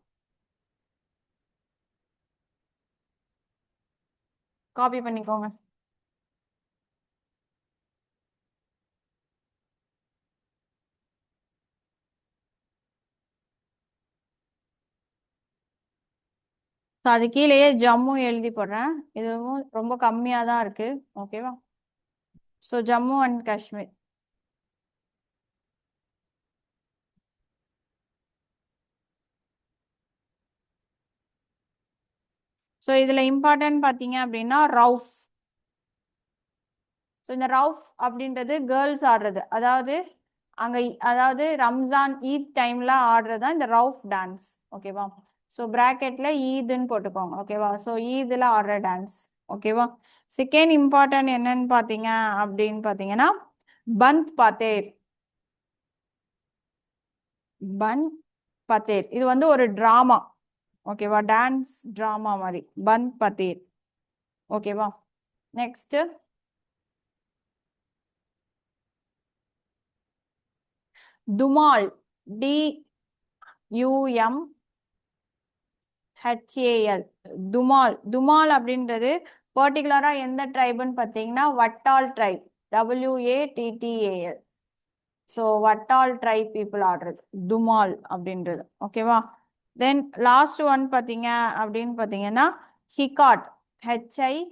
காப்பி பண்ணிக்கோங்க. ஸோ அது கீழேயே ஜம்மு எழுதி போடுறேன். இதுவும் ரொம்ப கம்மியா தான் இருக்கு. ஓகேவா? So Jammu and Kashmir. So இதுல இம்பார்ட்டன்ட் பாத்தீங்க அப்படின்னா ரவுஃப். ஸோ இந்த ரவுஃப் அப்படின்றது கேர்ள்ஸ் ஆடுறது. அதாவது அங்க அதாவது ரம்ஜான் ஈத் டைம்ல ஆடுறது தான் இந்த ரவுஃப் டான்ஸ். ஓகேவா? ஸோ பிராக்கெட்ல ஈதுன்னு போட்டுக்கோங்க. ஓகேவா? ஸோ ஈதுல ஆடுற டான்ஸ். ஓகேவா? செகண்ட் இம்பார்ட்டன்ட் என்னன்னு பாத்தீங்க அப்படின்னு பாத்தீங்கன்னா பந்த் பத்தேர். பந்த் பத்தேர் இது வந்து ஒரு டிராமா. ஓகேவா? டான்ஸ் டிராமா மாதிரி பந்த் பத்தேர். ஓகேவா? நெக்ஸ்ட் துமால். DUMHAL. துமால். துமால் அப்படின்றது பர்டிகுலரா எந்த ட்ரைப்னு பார்த்தீங்கன்னா Wattal tribe. WATTAL. So Wattal tribe people ஆடுறது துமால் அப்படின்றது. ஓகேவா? தென் லாஸ்ட் ஒன் பார்த்தீங்க அப்படின்னு பார்த்தீங்கன்னா ஹிகாட். HIKAT.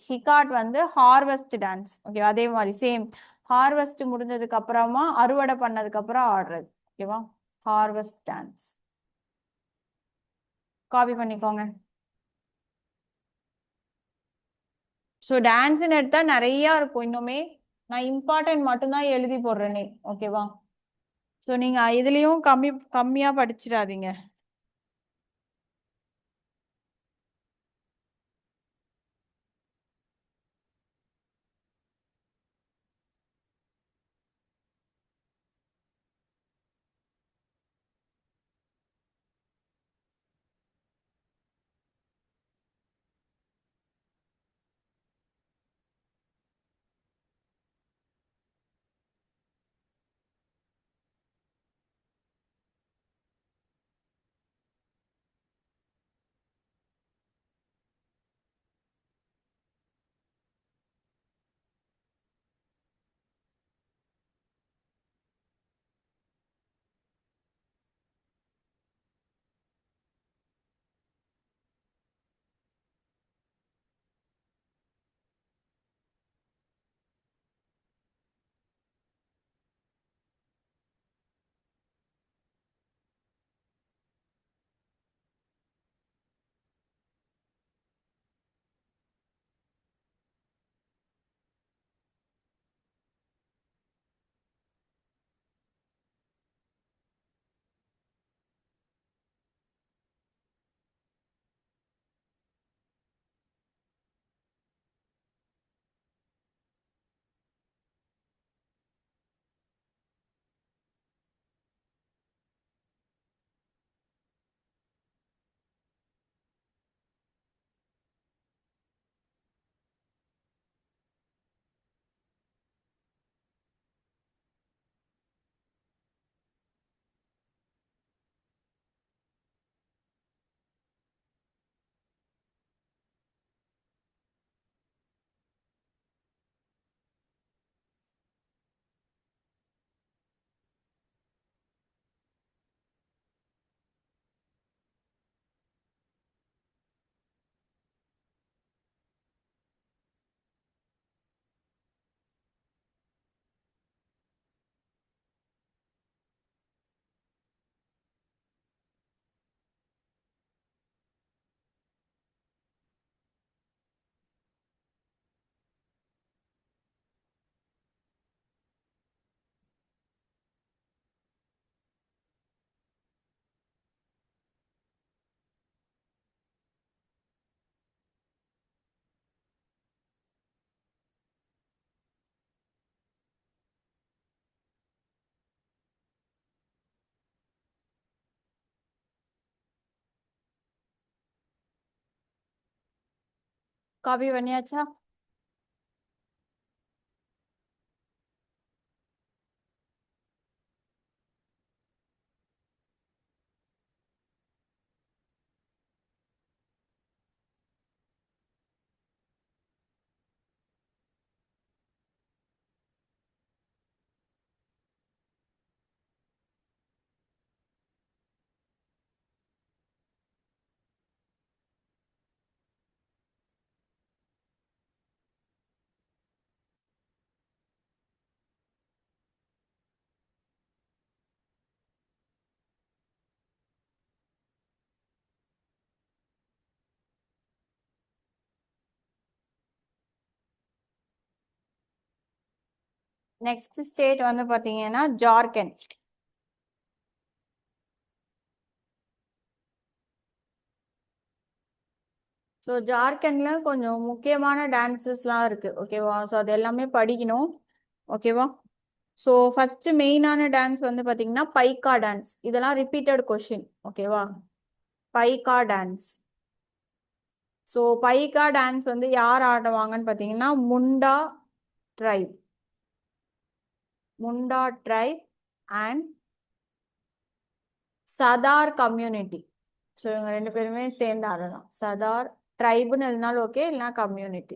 ஹிகாட் வந்து ஹார்வெஸ்ட் டான்ஸ். ஓகே, அதே மாதிரி சேம் ஹார்வெஸ்ட் முடிஞ்சதுக்கு அப்புறமா அறுவடை பண்ணதுக்கு அப்புறம் ஆடுறது. ஓகேவா? Harvest dance. காப்பி பண்ணிக்கோங்க. ஸோ டான்ஸ்ன்னு எடுத்தா நிறைய இருக்கும் இன்னுமே. நான் இம்பார்ட்டன்ட் மட்டும்தான் எழுதி போடுறேனே. ஓகேவா? ஸோ நீங்க இதுலயும் கம்மியா படிச்சிடாதீங்க. காப்பி பண்ணியாச்சா? நெக்ஸ்ட் ஸ்டேட் வந்து பாத்தீங்கன்னா ஜார்க்கண்ட். ஸோ ஜார்க்கண்ட்ல கொஞ்சம் முக்கியமான டான்சஸ்லாம் இருக்கு. ஓகேவா? ஸோ அது எல்லாமே படிக்கணும். ஓகேவா? ஸோ ஃபர்ஸ்ட் மெயினான டான்ஸ் வந்து பாத்தீங்கன்னா பைக்கா டான்ஸ். இதெல்லாம் ரிப்பீட்டட் கொஷின். ஓகேவா? Paika dance. So Paika dance வந்து யார் ஆடுவாங்கன்னு பாத்தீங்கன்னா Munda tribe. Munda tribe and Sadar community. So இவங்க ரெண்டு பேருமே சேர்ந்து ஆடலாம். சதார் ட்ரைப்னு எழுதினாலும் ஓகே, இல்லைனா கம்யூனிட்டி.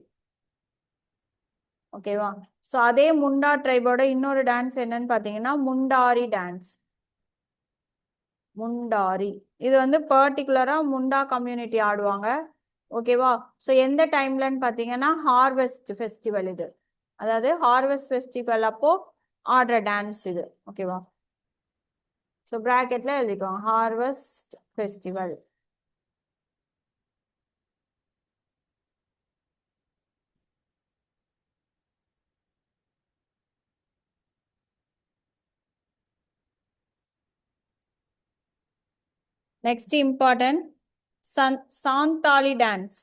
ஓகேவா? ஸோ அதே முண்டா ட்ரைபோட இன்னொரு டான்ஸ் என்னன்னு பார்த்தீங்கன்னா முண்டாரி டான்ஸ். முண்டாரி இது வந்து பர்டிகுலரா முண்டா கம்யூனிட்டி ஆடுவாங்க. ஓகேவா? ஸோ எந்த டைம்லன்னு பார்த்தீங்கன்னா ஹார்வெஸ்ட் ஃபெஸ்டிவல் இது. அதாவது ஹார்வெஸ்ட் ஃபெஸ்டிவல் அப்போ ஆடுற டான்ஸ் இது. ஓகேவா? ஸோ ப்ராக்கெட்ல எழுதிக்கோங்க harvest festival. Next important Santali dance.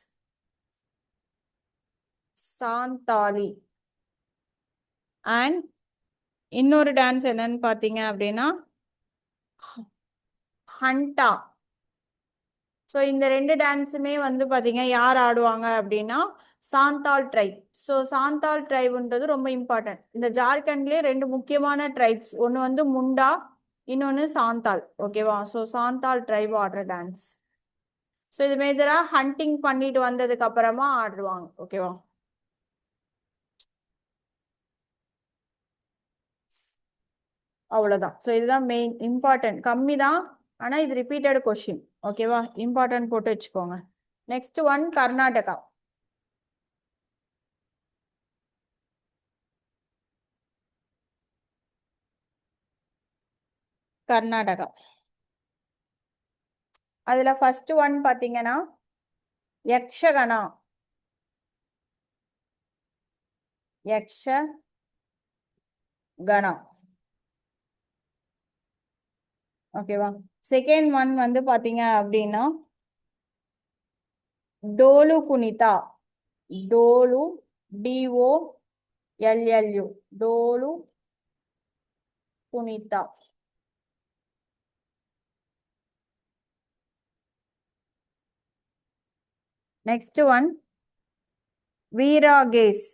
Santali. And இன்னொரு டான்ஸ் என்னன்னு பார்த்தீங்க அப்படின்னா ஹண்டா. ஸோ இந்த ரெண்டு டான்ஸுமே வந்து பார்த்தீங்க யார் ஆடுவாங்க அப்படின்னா சாந்தால் ட்ரைப். ஸோ சாந்தால் ட்ரைப்ன்றது ரொம்ப இம்பார்ட்டன்ட். இந்த ஜார்க்கண்ட்லேயே ரெண்டு முக்கியமான ட்ரைப்ஸ், ஒன்று வந்து முண்டா, இன்னொன்று சாந்தால். ஓகேவா? ஸோ சாந்தால் ட்ரைப் ஆடுற டான்ஸ். ஸோ இது மேஜரா ஹண்டிங் பண்ணிட்டு வந்ததுக்கு அப்புறமா ஆடுவாங்க. ஓகேவா? அவ்வளவுதான். ஸோ இதுதான் மெயின் இம்பார்ட்டன்ட். கம்மி தான், ஆனா இது ரிப்பீட்டட் கொஸ்டின். ஓகேவா? இம்பார்ட்டன்ட் போட்டு வச்சுக்கோங்க. Next one Karnataka. கர்நாடகா அதுல ஃபர்ஸ்ட் ஒன் பாத்தீங்கன்னா யக்ஷகனா. யக்ஷகனா. ஓகேவா? செகண்ட் ஒன் வந்து பாத்தீங்க அப்படின்னா Dollu Kunitha. Dollu DOLLU. Dollu Kunitha. Next one Veeragase.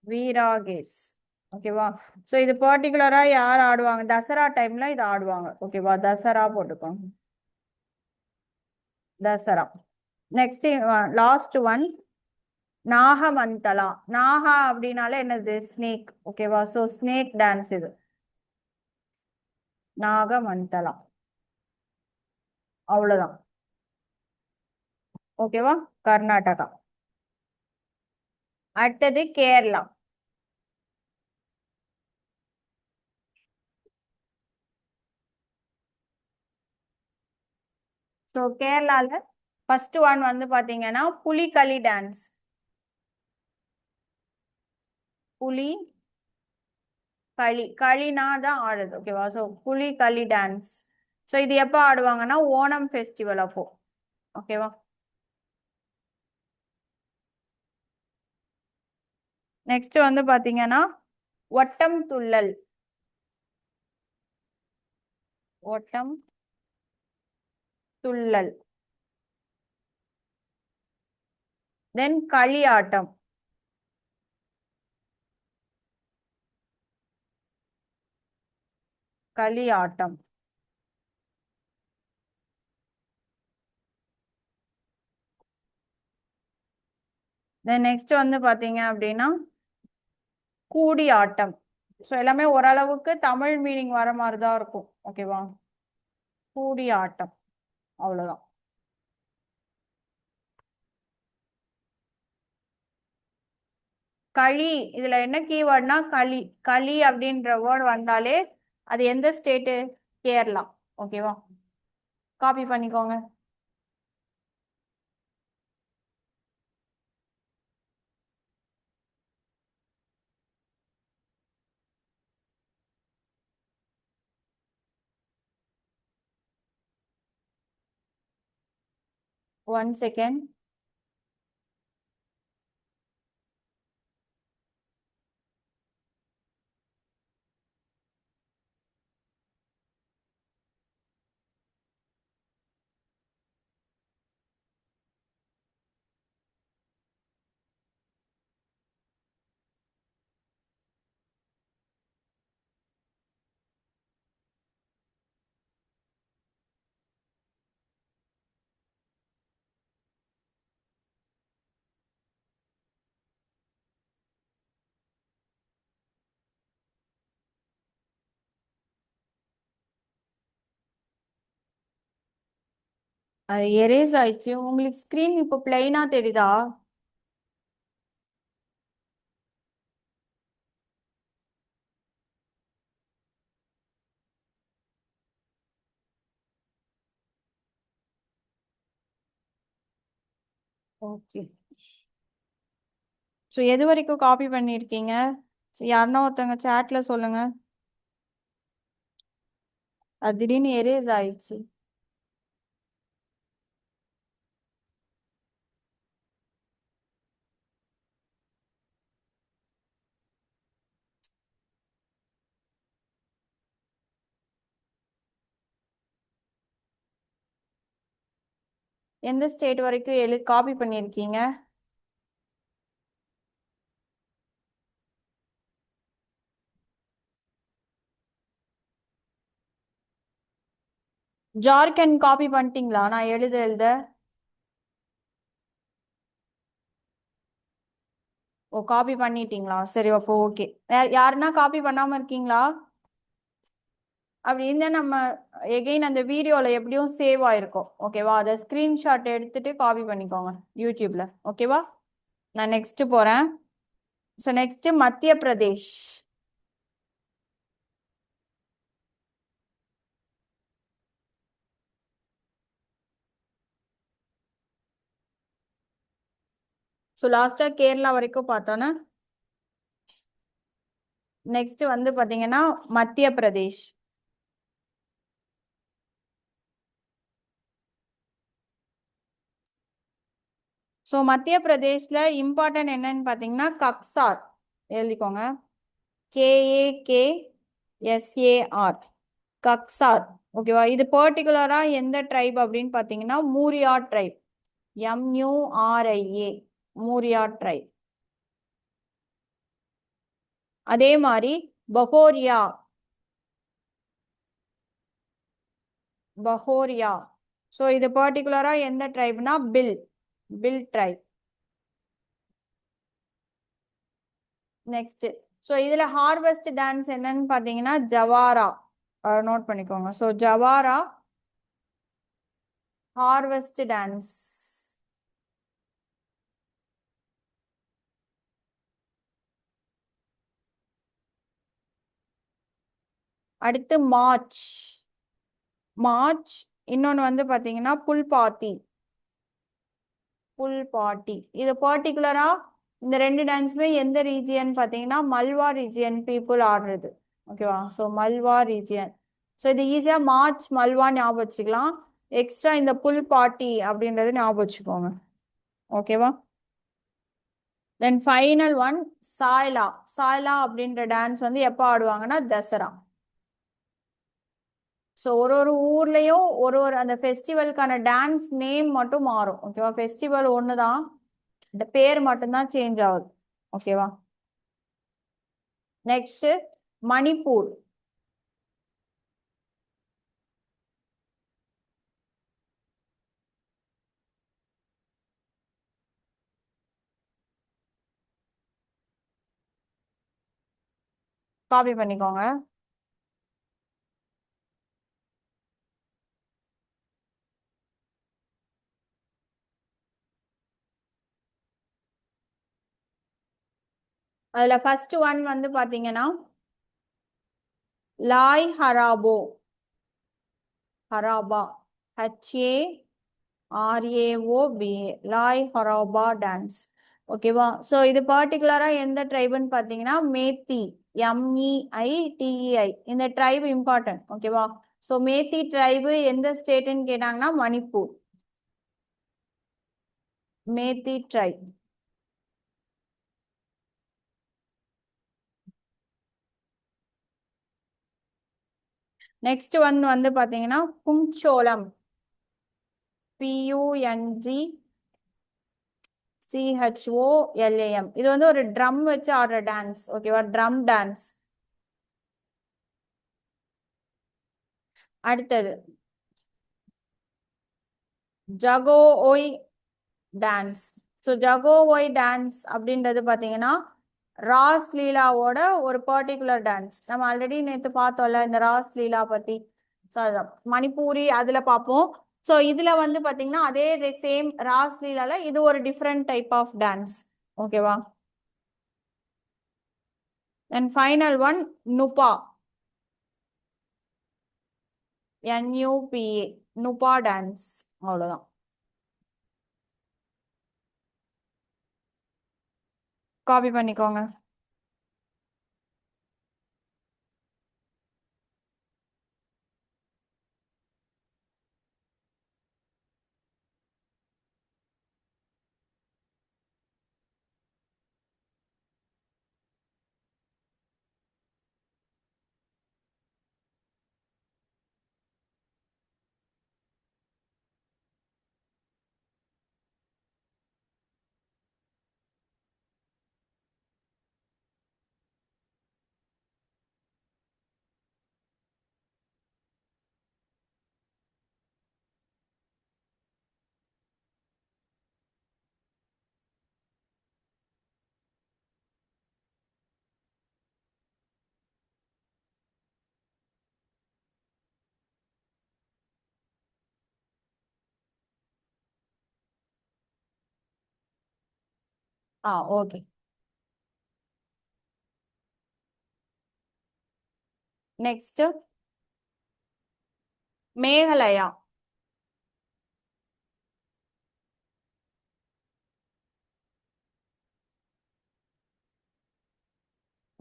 Veeragase. ஓகேவா? ஸோ இது பர்டிகுலரா யார் ஆடுவாங்க? தசரா டைம்ல இது ஆடுவாங்க. ஓகேவா? தசரா போட்டுக்கோங்க. Dasara. Next last one Nagamandala. நாகா அப்படின்னாலே என்னது? ஸ்னேக். ஓகேவா? ஸோ ஸ்னேக் டான்ஸ் இது. நாகமண்டலா. அவ்வளவுதான். ஓகேவா? கர்நாடகா. அடுத்தது கேரளா. ஸோ கேரளால ஃபர்ஸ்ட் ஒன் வந்து பாத்தீங்கன்னா புலிகளி டான்ஸ். புலி களி. களினா தான் ஆடுது. ஓகேவா? So புலிகளி dance. ஸோ இது எப்போ ஆடுவாங்கன்னா ஓணம் ஃபெஸ்டிவல் அப்போ. ஓகேவா? நெக்ஸ்ட் வந்து பாத்தீங்கன்னா ஒட்டம் துள்ளல். ஓட்டம் துள்ளல். தென் களியாட்டம். களியாட்டம். தென் நெக்ஸ்ட் வந்து பாத்தீங்க அப்படின்னா கூடியாட்டம். ஸோ எல்லாமே ஓரளவுக்கு தமிழ் மீனிங் வர மாதிரி தான் இருக்கும். ஓகேவா? கூடியாட்டம். அவ்வளவுதான். களி, இதுல என்ன கீவேர்ட்னா களி. களி அப்படின்ற வேர்டு வந்தாலே அது எந்த ஸ்டேட்டு? கேரளா. ஓகேவா? காப்பி பண்ணிக்கோங்க. One second. அது எரேஸ் ஆயிடுச்சு. உங்களுக்கு ஸ்கிரீன் இப்போ பிளைனா தெரியுதா? ஓகே. ஸோ எது வரைக்கும் காப்பி பண்ணியிருக்கீங்க? ஸோ யாருன்னா ஒருத்தவங்க சேட்ல சொல்லுங்க. அது திடீர்னு எரேஸ் ஆயிடுச்சு. எந்த ஸ்டேட் வரைக்கும் காப்பி பண்ணியிருக்கீங்க? ஜார்க்கண்ட் காப்பி பண்ணிட்டீங்களா? நான் எழுத. ஓ, காப்பி பண்ணிட்டீங்களா? சரி, அப்போ ஓகே. யாருன்னா காப்பி பண்ணாம இருக்கீங்களா? அப்படி இருந்தா நம்ம எகெயின் அந்த வீடியோல எப்படியும் சேவ் ஆயிருக்கும். ஓகேவா? அதை ஸ்கிரீன்ஷாட் எடுத்துட்டு காப்பி பண்ணிக்கோங்க யூடியூப்ல. ஓகேவா? நான் நெக்ஸ்ட் போறேன். ஸோ நெக்ஸ்ட் மத்திய பிரதேஷ். ஸோ லாஸ்டா கேரளா வரைக்கும் பார்த்தோன்னா நெக்ஸ்ட் வந்து பாத்தீங்கன்னா மத்திய பிரதேஷ். ஸோ மத்திய பிரதேஷ்ல இம்பார்ட்டன்ட் என்னன்னு பார்த்தீங்கன்னா கக்சார். எழுதிக்கோங்க. KAKSAR. கக்சார். ஓகேவா? இது பர்டிகுலரா எந்த ட்ரைப் அப்படின்னு பார்த்தீங்கன்னா Muria tribe. MURIA. Muria tribe. அதே மாதிரி பஹோரியா. பஹோரியா. ஸோ இது பர்டிகுலரா எந்த ட்ரைப்னா பில் ட்ரைப். நெக்ஸ்ட். ஸோ இதுல ஹார்வெஸ்ட் டான்ஸ் என்னன்னு பார்த்தீங்கன்னா ஜவாரா. நோட் பண்ணிக்கோங்க. So Jawara harvest dance. அடுத்து மார்ச். மார்ச். இன்னொன்னு வந்து பாத்தீங்கன்னா புல்பாத்தி. இது பர்டிகுலரா இந்த ரெண்டு டான்ஸுமே எந்த ரீஜியன் பாத்தீங்கன்னா மல்வா ரீஜியன் பீப்புள் ஆடுறது. ஓகேவா? So Malwa region. ஸோ இது ஈஸியா மார்ச் மல்வா ஞாபகம் வச்சுக்கலாம். எக்ஸ்ட்ரா இந்த புல்பாட்டி அப்படின்றது ஞாபகம் வச்சுக்கோங்க. ஓகேவா? தென் ஃபைனல் ஒன் சாய்லா. சாய்லா அப்படின்ற டான்ஸ் வந்து எப்போ ஆடுவாங்கன்னா தசரா. ஸோ ஒரு ஊர்லயும் ஒரு அந்த ஃபெஸ்டிவலுக்கான டான்ஸ் நேம் மட்டும் மாறும். ஓகேவா? ஃபெஸ்டிவல் ஒன்று தான், இந்த பேர் மட்டும்தான் சேஞ்ச் ஆகுது. ஓகேவா? நெக்ஸ்ட் மணிப்பூர். காப்பி பண்ணிக்கோங்க. அதுல ஃபர்ஸ்ட் ஒன் வந்து பாத்தீங்கன்னா லாய் ஹராபோ, ஹராபா, HARAOBA, லாய் ஹராபா டான்ஸ். ஓகேவா? ஸோ இது பர்டிகுலரா எந்த ட்ரைபுன்னு பார்த்தீங்கன்னா மேத்தி, MEITEI, இந்த ட்ரைப் இம்பார்ட்டன்ட். ஓகேவா? ஸோ மேத்தி ட்ரைபு எந்த ஸ்டேட்டுன்னு கேட்டாங்கன்னா Manipur. Meitei tribe. Next one வந்து பாத்தீங்கன்னா புங்சோலம், PUNGCHOLAM. இது வந்து ஒரு ட்ரம் வச்சு ஆடுற டான்ஸ். ஓகேவா? Drum dance. அடுத்தது Jagoi dance. So Jagoi dance அப்படின்றது பார்த்தீங்கன்னா ராஸ் லீலாவோட ஒரு பர்டிகுலர் டான்ஸ். நம்ம ஆல்ரெடி நேற்று பார்த்தோம்ல இந்த ராஸ் லீலா பத்தி. ஸோ அதான் மணிப்பூரி அதில் பார்ப்போம். ஸோ இதில் வந்து பார்த்தீங்கன்னா அதே சேம் ராஸ் லீலால இது ஒரு டிஃப்ரெண்ட் டைப் ஆஃப் டான்ஸ். ஓகேவா? And final one Nupa, NUPA, Nupa dance. அவ்வளோதான். காப்பி பண்ணிக்கோங்க. Okay. Next Meghalaya.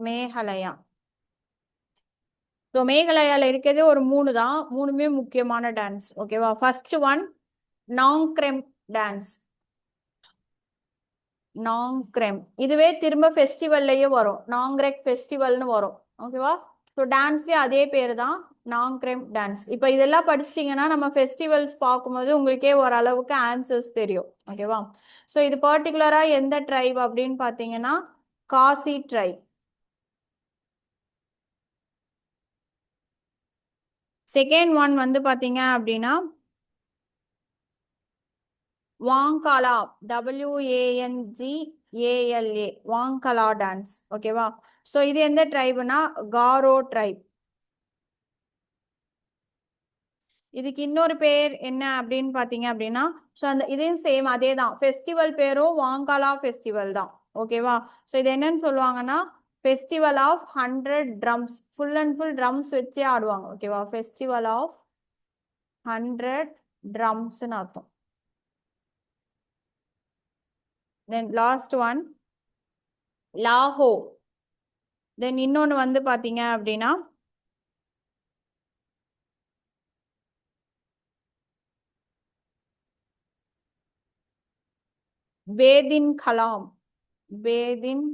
Meghalaya. So மேகலயால இருக்கிறது ஒரு மூணு தான், மூணுமே முக்கியமான டான்ஸ். ஓகேவா? First one Nongkrem dance. Nongkrem இதுவே திரும்ப ஃபெஸ்டிவல்லையும் வரும், நாங்ரெக் ஃபெஸ்டிவல்னு வரும். ஓகேவா? ஸோ டான்ஸ்லேயே அதே பேர் தான், நாங்க்ரெம் டான்ஸ். இப்போ இதெல்லாம் படிச்சிட்டிங்கன்னா நம்ம ஃபெஸ்டிவல்ஸ் பார்க்கும்போது உங்களுக்கே ஓரளவுக்கு ஆன்சர்ஸ் தெரியும். ஓகேவா? ஸோ இது பர்டிகுலராக எந்த ட்ரைப் அப்படின்னு பார்த்தீங்கன்னா காசி ட்ரைப். செகண்ட் ஒன் வந்து பார்த்தீங்க அப்படின்னா வாங்காலா, WANGALA, வாங்காலா டான்ஸ். ஓகேவா? ஸோ இது எந்த ட்ரைப்னா காரோ ட்ரைப். இதுக்கு இன்னொரு பேர் என்ன அப்படின்னு பார்த்தீங்க அப்படின்னா, ஸோ அந்த இதையும் சேம் அதே தான், ஃபெஸ்டிவல் பேரும் வாங்காலா ஃபெஸ்டிவல் தான். ஓகேவா? ஸோ இது என்னன்னு சொல்லுவாங்கன்னா festival of 100 drums, full and full drums வச்சே ஆடுவாங்க. ஓகேவா? ஃபெஸ்டிவல் ஆஃப் 100 ட்ரம்ஸ்னு அர்த்தம். தென் லாஸ்ட் ஒன் லாஹோ. தென் இன்னொன்று வந்து பார்த்தீங்க அப்படின்னா பேதின் கலாம், பேதின்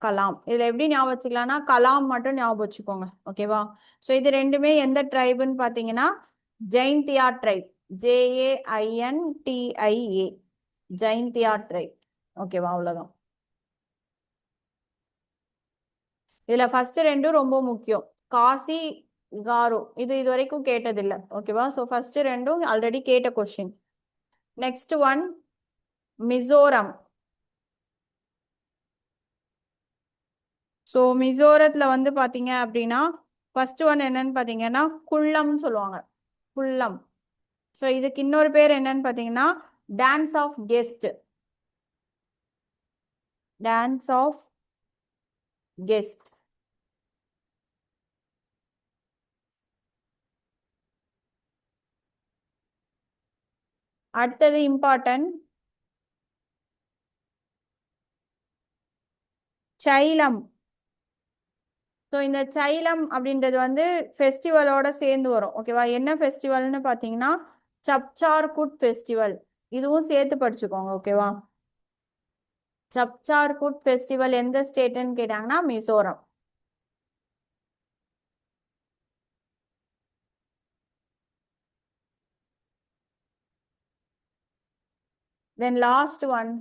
கலாம். இதுல எப்படி ஞாபகம் வச்சுக்கலாம்னா கலாம் மட்டும் ஞாபகம் வச்சுக்கோங்க. ஓகேவா? ஸோ இது ரெண்டுமே எந்த ட்ரைபுன்னு பார்த்தீங்கன்னா Jaintia tribe. JAINTIA Jaintia tribe. ஓகேவா? அவ்வளோதான். இதுல ஃபர்ஸ்ட் ரெண்டும் ரொம்ப முக்கியம். காசி காரோ இது வரைக்கும் கேட்டதில்லை. ஓகேவா? ஸோ ஃபர்ஸ்ட் ரெண்டும் ஆல்ரெடி கேட்ட question. Next one Mizoram. So மிசோரத்தில் வந்து பார்த்தீங்க அப்படின்னா ஃபர்ஸ்ட் ஒன் என்னன்னு பார்த்தீங்கன்னா குள்ளம்னு சொல்லுவாங்க. குள்ளம். ஸோ இதுக்கு இன்னொரு பேர் என்னன்னு பார்த்தீங்கன்னா dance of guest. Dance of guest. அடுத்தது இம்பார்ட்டன்ட் சைலம். ஸோ இந்த சைலம் அப்படின்றது வந்து ஃபெஸ்டிவலோட சேர்ந்து வரும். ஓகேவா? என்ன ஃபெஸ்டிவல்னு பார்த்தீங்கன்னா சப்சார்குட் ஃபெஸ்டிவல். இதுவும் சேர்த்து படிச்சுக்கோங்க. ஓகேவா? சப்சார்குட் ஃபெஸ்டிவல் எந்த ஸ்டேட்டுன்னு கேட்டாங்கன்னா Mizoram. Then last one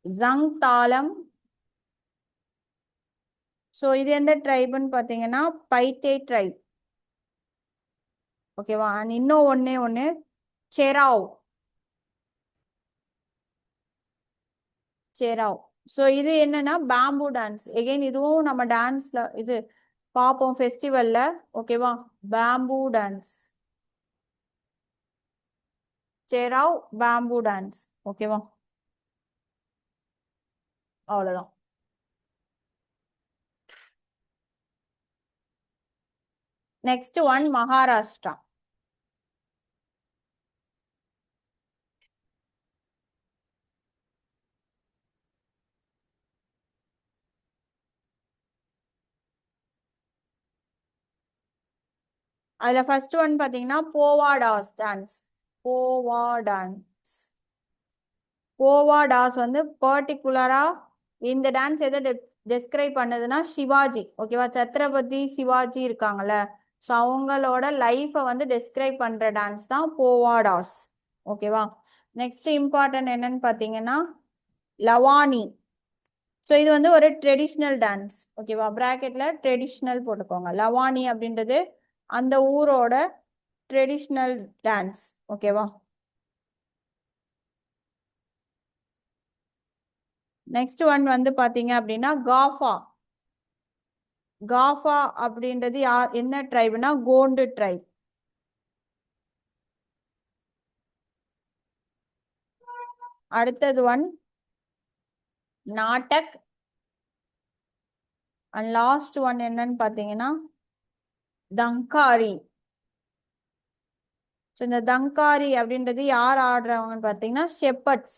Jang Thalam. So இது எந்த ட்ரைபுன்னு பார்த்தீங்கன்னா பைத்தே ட்ரைப். ஓகேவா? அண்ட் இன்னும் ஒன்று செராவ். செராவ். ஸோ இது என்னன்னா பேம்பு டான்ஸ். எகைன் இதுவும் நம்ம டான்ஸ்ல இது பார்ப்போம் ஃபெஸ்டிவல்ல. ஓகேவா? Bamboo dance. Cheraw bamboo dance. ஓகேவா? அவ்வளோதான். Next one Maharashtra. அதுல ஃபர்ஸ்ட் ஒன் பாத்தீங்கன்னா Povadas dance. Pova dance. Povadas வந்து பர்டிகுலரா இந்த டான்ஸ் எதை டெஸ்கிரைப் பண்ணதுன்னா சிவாஜி. ஓகேவா? சத்ரபதி சிவாஜி இருக்காங்கல்ல, ஸோ அவங்களோட லைஃப்பை வந்து டெஸ்கிரைப் பண்ற டான்ஸ் தான் போவா டாஸ். ஓகேவா? நெக்ஸ்ட் இம்பார்ட்டன்ட் என்னன்னு பார்த்தீங்கன்னா லவானி. ஸோ இது வந்து ஒரு ட்ரெடிஷ்னல் டான்ஸ். ஓகேவா? பிராக்கெட்ல ட்ரெடிஷ்னல் போட்டுக்கோங்க. லவானி அப்படின்றது அந்த ஊரோட ட்ரெடிஷ்னல் டான்ஸ். ஓகேவா? நெக்ஸ்ட் ஒன் வந்து பாத்தீங்க அப்படின்னா காஃபா. காஃபா அப்படின்றது யார் என்ன ட்ரைப்னா கோண்டு ட்ரைப். அடுத்தது ஒன் நாட்டக். அண்ட் லாஸ்ட் ஒன் என்னன்னு பாத்தீங்கன்னா தங்காரி. ஸோ இந்த தங்காரி அப்படின்றது யார் ஆடுறவங்கன்னு பார்த்தீங்கன்னா ஷெப்பர்ட்ஸ்.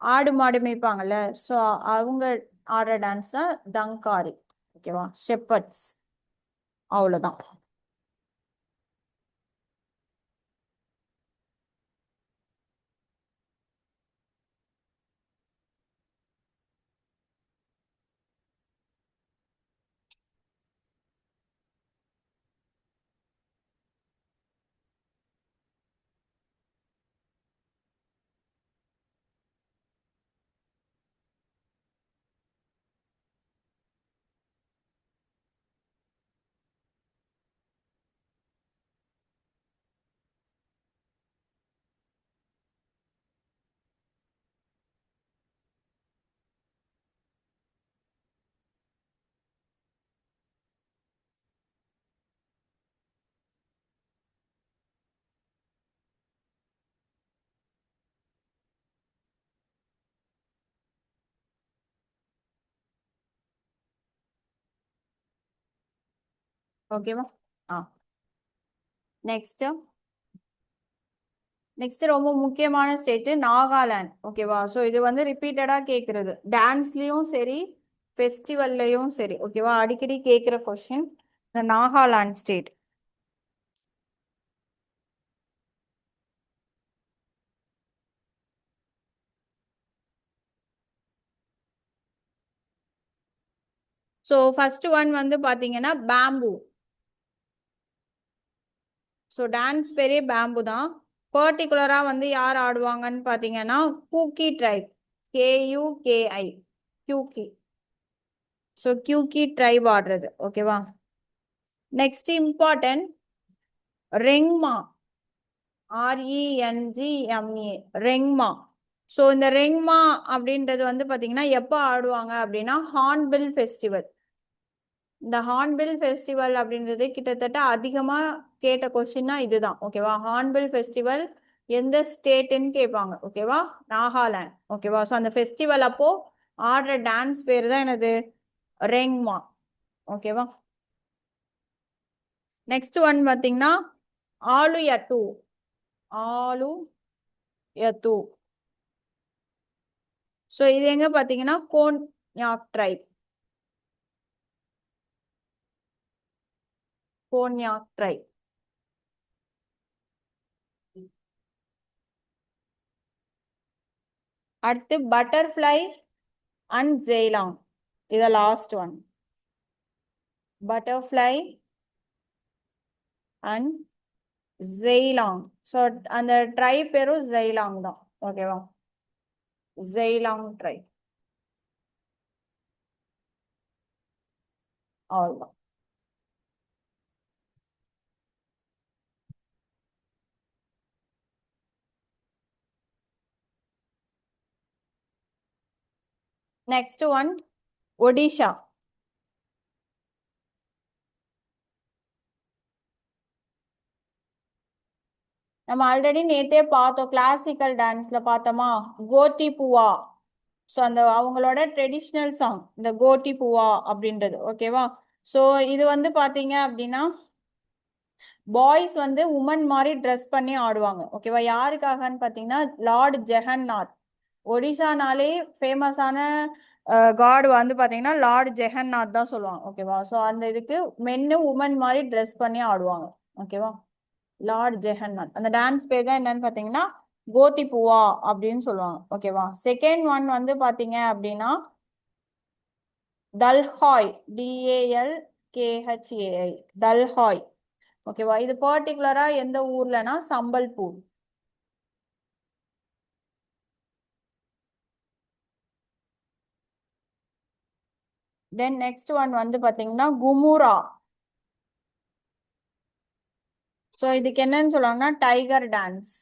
ஆடு மாடு மேய்ப்பாங்கல்ல, ஸோ அவங்க ஆடுற டான்ஸ் தான் தங்காரி. ஓகேவா? ஷெப்பர்ட்ஸ். அவ்வளோதான். ஓகேவா? ஆ நெக்ஸ்ட் நெக்ஸ்ட் ரொம்ப முக்கியமான ஸ்டேட் நாகாலாந்து. ஓகேவா? ஸோ இது வந்து ரிப்பீட்டடா கேட்கறது டான்ஸ்லயும் சரி ஃபெஸ்டிவல்லையும் சரி. ஓகேவா? அடிக்கடி கேட்குற கொஸ்டின் இந்த Nagaland state. So first one வந்து பார்த்தீங்கன்னா பேம்பு. ஸோ டான்ஸ் பேரே பேம்பு தான். பர்டிகுலராக வந்து யார் ஆடுவாங்கன்னு பார்த்தீங்கன்னா Kuki tribe, KUKI, Kuki. So Kuki tribe ஆடுறது. ஓகேவா? Next important Rengma, RENGMA, Rengma. So இந்த ரெங்மா அப்படின்றது வந்து பார்த்தீங்கன்னா எப்போ ஆடுவாங்க அப்படின்னா ஹார்ன்பில் ஃபெஸ்டிவல். இந்த ஹார்ன்பில் ஃபெஸ்டிவல் அப்படின்றது கிட்டத்தட்ட அதிகமாக கேட்ட கொஸ்டின்னா இதுதான். ஓகேவா? ஹார்ன்பில் ஃபெஸ்டிவல் எந்த ஸ்டேட்டுன்னு கேட்பாங்க. ஓகேவா? நாகாலாந்து. ஓகேவா? ஸோ அந்த ஃபெஸ்டிவல் அப்போ ஆடுற டான்ஸ் பேர் தான் என்னது? ரெங்மா. ஓகேவா? நெக்ஸ்ட் ஒன் பார்த்தீங்கன்னா Aluyattu, Aluyattu. So இது எங்க பார்த்தீங்கன்னா கோன்யாக் ட்ரைப், கோன்யாக் ட்ரைப். அடுத்து பட்டர்ஃப்ளை அண்ட் ஜெய்லாங். இது last one. Butterfly and Zeliang. So அந்த ட்ரைப் பேரும் ஜெய்லாங் தான். ஓகேவா? ஜெய்லாங் ட்ரைப். அவ்வளோதான். Next one Odisha. நம்ம ஆல்ரெடி நேத்தே பார்த்தோம், கிளாசிக்கல் டான்ஸ்ல பார்த்தோமா, கோட்டி பூவா. ஸோ அந்த அவங்களோட ட்ரெடிஷ்னல் சாங் இந்த கோட்டி பூவா அப்படின்றது. ஓகேவா? ஸோ இது வந்து பார்த்தீங்க அப்படின்னா பாய்ஸ் வந்து உமன் மாதிரி ட்ரெஸ் பண்ணி ஆடுவாங்க. ஓகேவா? யாருக்காகன்னு பார்த்தீங்கன்னா லார்ட் ஜெகநாத். ஒடிஷானாலே ஃபேமஸான காட் வந்து பார்த்தீங்கன்னா லார்ட் ஜெகநாத் தான் சொல்லுவாங்க. ஓகேவா? ஸோ அந்த இதுக்கு மென்னு உமன் மாதிரி ட்ரெஸ் பண்ணி ஆடுவாங்க. ஓகேவா? லார்ட் ஜெகநாத். அந்த டான்ஸ் பேர் தான் என்னன்னு பார்த்தீங்கன்னா கோத்தி பூவா அப்படின்னு சொல்லுவாங்க. ஓகேவா? செகண்ட் ஒன் வந்து பார்த்தீங்க அப்படின்னா தல்ஹாய், DALKHAI, தல்ஹாய். ஓகேவா? இது பர்டிகுலரா எந்த ஊர்லனா சம்பல்பூர். தென் நெக்ஸ்ட் ஒன் வந்து பாத்தீங்கன்னா குமுரா. ஸோ இதுக்கு என்னன்னு சொல்லுவாங்கன்னா டைகர் டான்ஸ்.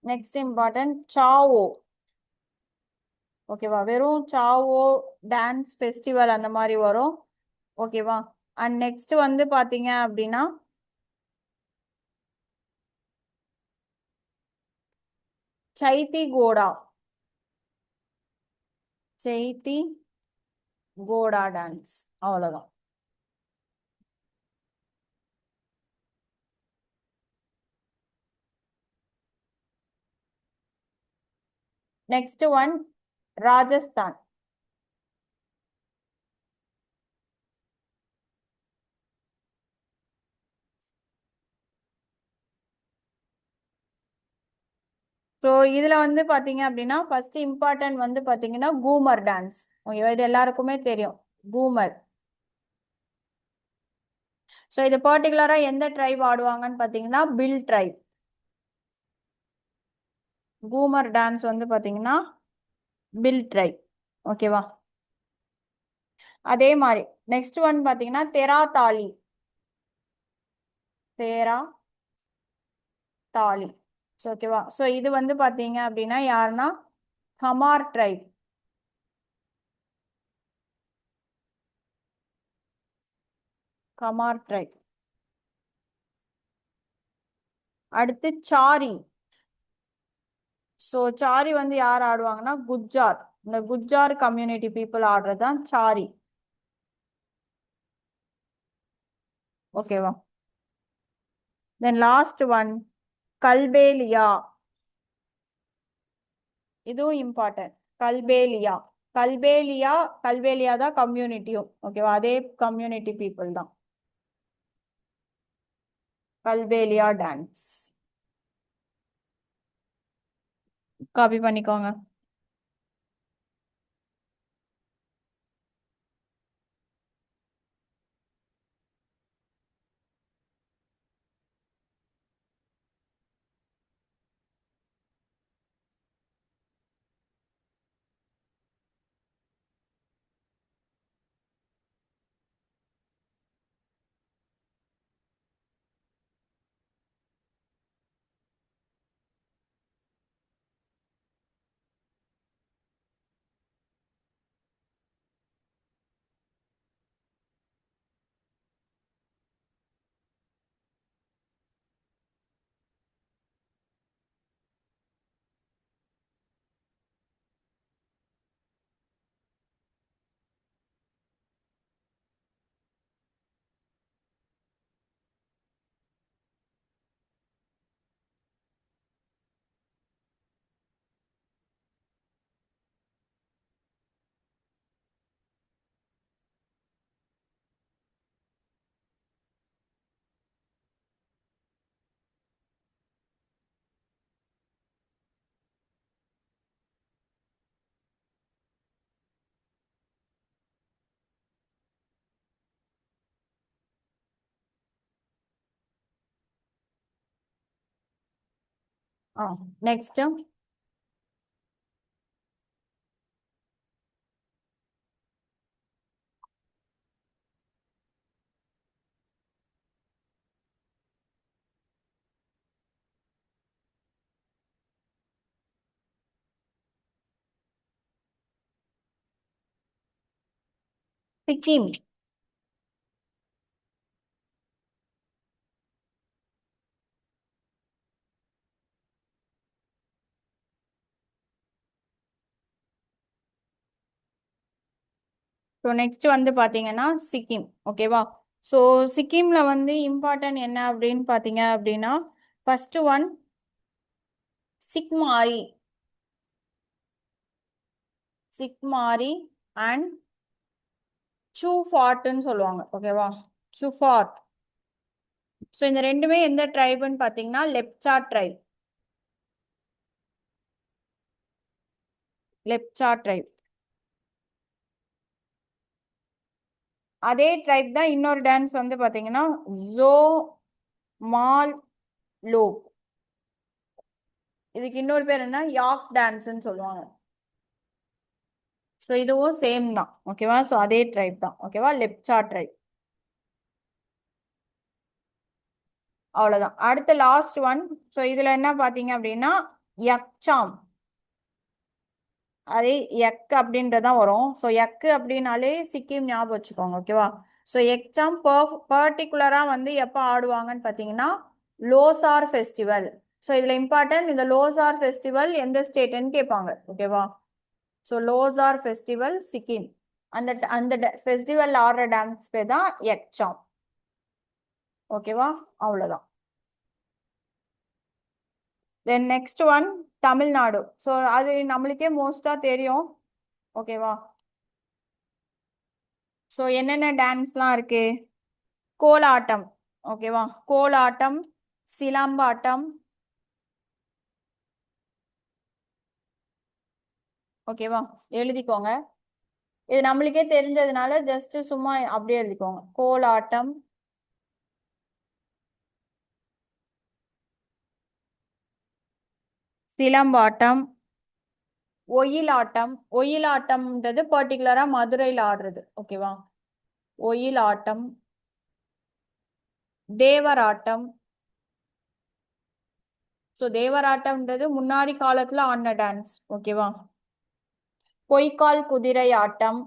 நெக்ஸ்ட் இம்பார்ட்டன்ட் சாவோ. ஓகேவா? வெறும் சாவோ டான்ஸ் ஃபெஸ்டிவல் அந்த மாதிரி வரும். ஓகேவா? அண்ட் நெக்ஸ்ட் வந்து பாத்தீங்க அப்படின்னா சைத்தி கோடா, சைத்தி கோடா டான்ஸ். அவ்வளவுதான். Next one Rajasthan. ஸோ இதுல வந்து பாத்தீங்க அப்படின்னா ஃபர்ஸ்ட் இம்பார்ட்டன்ட் வந்து பாத்தீங்கன்னா கூமர் டான்ஸ். ஓகேவா? இது எல்லாருக்குமே தெரியும் கூமர். ஸோ இது பர்டிகுலரா எந்த ட்ரைப் ஆடுவாங்கன்னு பாத்தீங்கன்னா பில் ட்ரைப். கூமர் டான்ஸ் வந்து பாத்தீங்கன்னா பில் ட்ரைப். ஓகேவா? அதே மாதிரி நெக்ஸ்ட் ஒன் பாத்தீங்கன்னா தெரா தாலி, தேரா தாலி. ஓகேவா? ஸோ இது வந்து பாத்தீங்க அப்படின்னா யாருன்னா ஹமார் ட்ரைப். கமார் ட்ரைப். அடுத்து சாரி. ஸோ சாரி வந்து யார் ஆடுவாங்கன்னா குஜ்ஜார். இந்த குஜ்ஜார் கம்யூனிட்டி பீப்புள் ஆடுறது தான் சாரி. ஓகேவா? Then last one Kalbelia. இதுவும் இம்பார்ட்டன்ட். கல்பேலியா, கல்பேலியா, கல்பேலியா தான் கம்யூனிட்டியும். ஓகேவா? அதே கம்யூனிட்டி பீப்புள் தான் கல்பேலியா டான்ஸ். காப்பி பண்ணிக்கோங்க. நெக்ஸ்ட் சிக்கிம். ஸோ நெக்ஸ்ட் வந்து பார்த்தீங்கன்னா சிக்கிம். ஓகேவா? ஸோ சிக்கிம்ல வந்து இம்பார்ட்டன்ட் என்ன அப்படின்னு பார்த்தீங்க அப்படின்னா, ஃபர்ஸ்ட் ஒன் சிக்மாரி. சிக்மாரி அண்ட் சூஃபாட்னு சொல்லுவாங்க. ஓகேவா? சூஃபாட். ஸோ இந்த ரெண்டுமே எந்த ட்ரைப்னு பார்த்தீங்கன்னா லெப்சா ட்ரைப். லெப்சா ட்ரைப். அதே ட்ரைப் தான் இன்னொரு டான்ஸ் வந்து பார்த்தீங்கன்னா ஜோ மால் லோக். இதுக்கு இன்னொரு பேர் என்ன, யாக் டான்ஸ்ன்னு சொல்லுவாங்க. ஸோ இதுவும் சேம் தான். ஓகேவா? ஸோ அதே ட்ரைப் தான். ஓகேவா? லெப்சா ட்ரைப். அவ்வளோதான். அடுத்த லாஸ்ட் ஒன். ஸோ இதுல என்ன பார்த்தீங்க அப்படின்னா யக்சாம். அதே எக் அப்படின்றதான் வரும். ஸோ எக்கு அப்படின்னாலே சிக்கிம் ஞாபகம் வச்சுக்கோங்க. ஓகேவா? ஸோ எக்ஸாம் பர்டிகுலராக வந்து எப்போ ஆடுவாங்கன்னு பார்த்தீங்கன்னா லோசார் ஃபெஸ்டிவல். ஸோ இதில் இம்பார்ட்டன்ட், இந்த லோசார் ஃபெஸ்டிவல் எந்த ஸ்டேட்டுன்னு கேட்பாங்க. ஓகேவா? So Losar festival Sikkim. அந்த அந்த ஃபெஸ்டிவல் ஆடுற டான்ஸ் பேர் தான் எக்ஸாம். ஓகேவா? அவ்வளோதான். Then next one Tamil Nadu. So அது நம்மளுக்கே மோஸ்ட்டாக தெரியும். ஓகேவா? ஸோ என்னென்ன டான்ஸ்லாம் இருக்கு? கோலாட்டம். ஓகேவா? கோலாட்டம், சிலம்பாட்டம். ஓகேவா? எழுதிக்கோங்க. இது நம்மளுக்கே தெரிஞ்சதுனால ஜஸ்ட் சும்மா அப்படியே எழுதிக்கோங்க. கோலாட்டம், சிலம்பாட்டம், ஒயிலாட்டம். ஒயிலாட்டம்ன்றது பர்டிகுலரா மதுரையில் ஆடுறது. ஓகேவா? ஒயிலாட்டம், தேவராட்டம். ஸோ தேவராட்டம்ன்றது முன்னாடி காலத்துல ஆடின டான்ஸ். ஓகேவா? பொய்க்கால் குதிரை ஆட்டம்.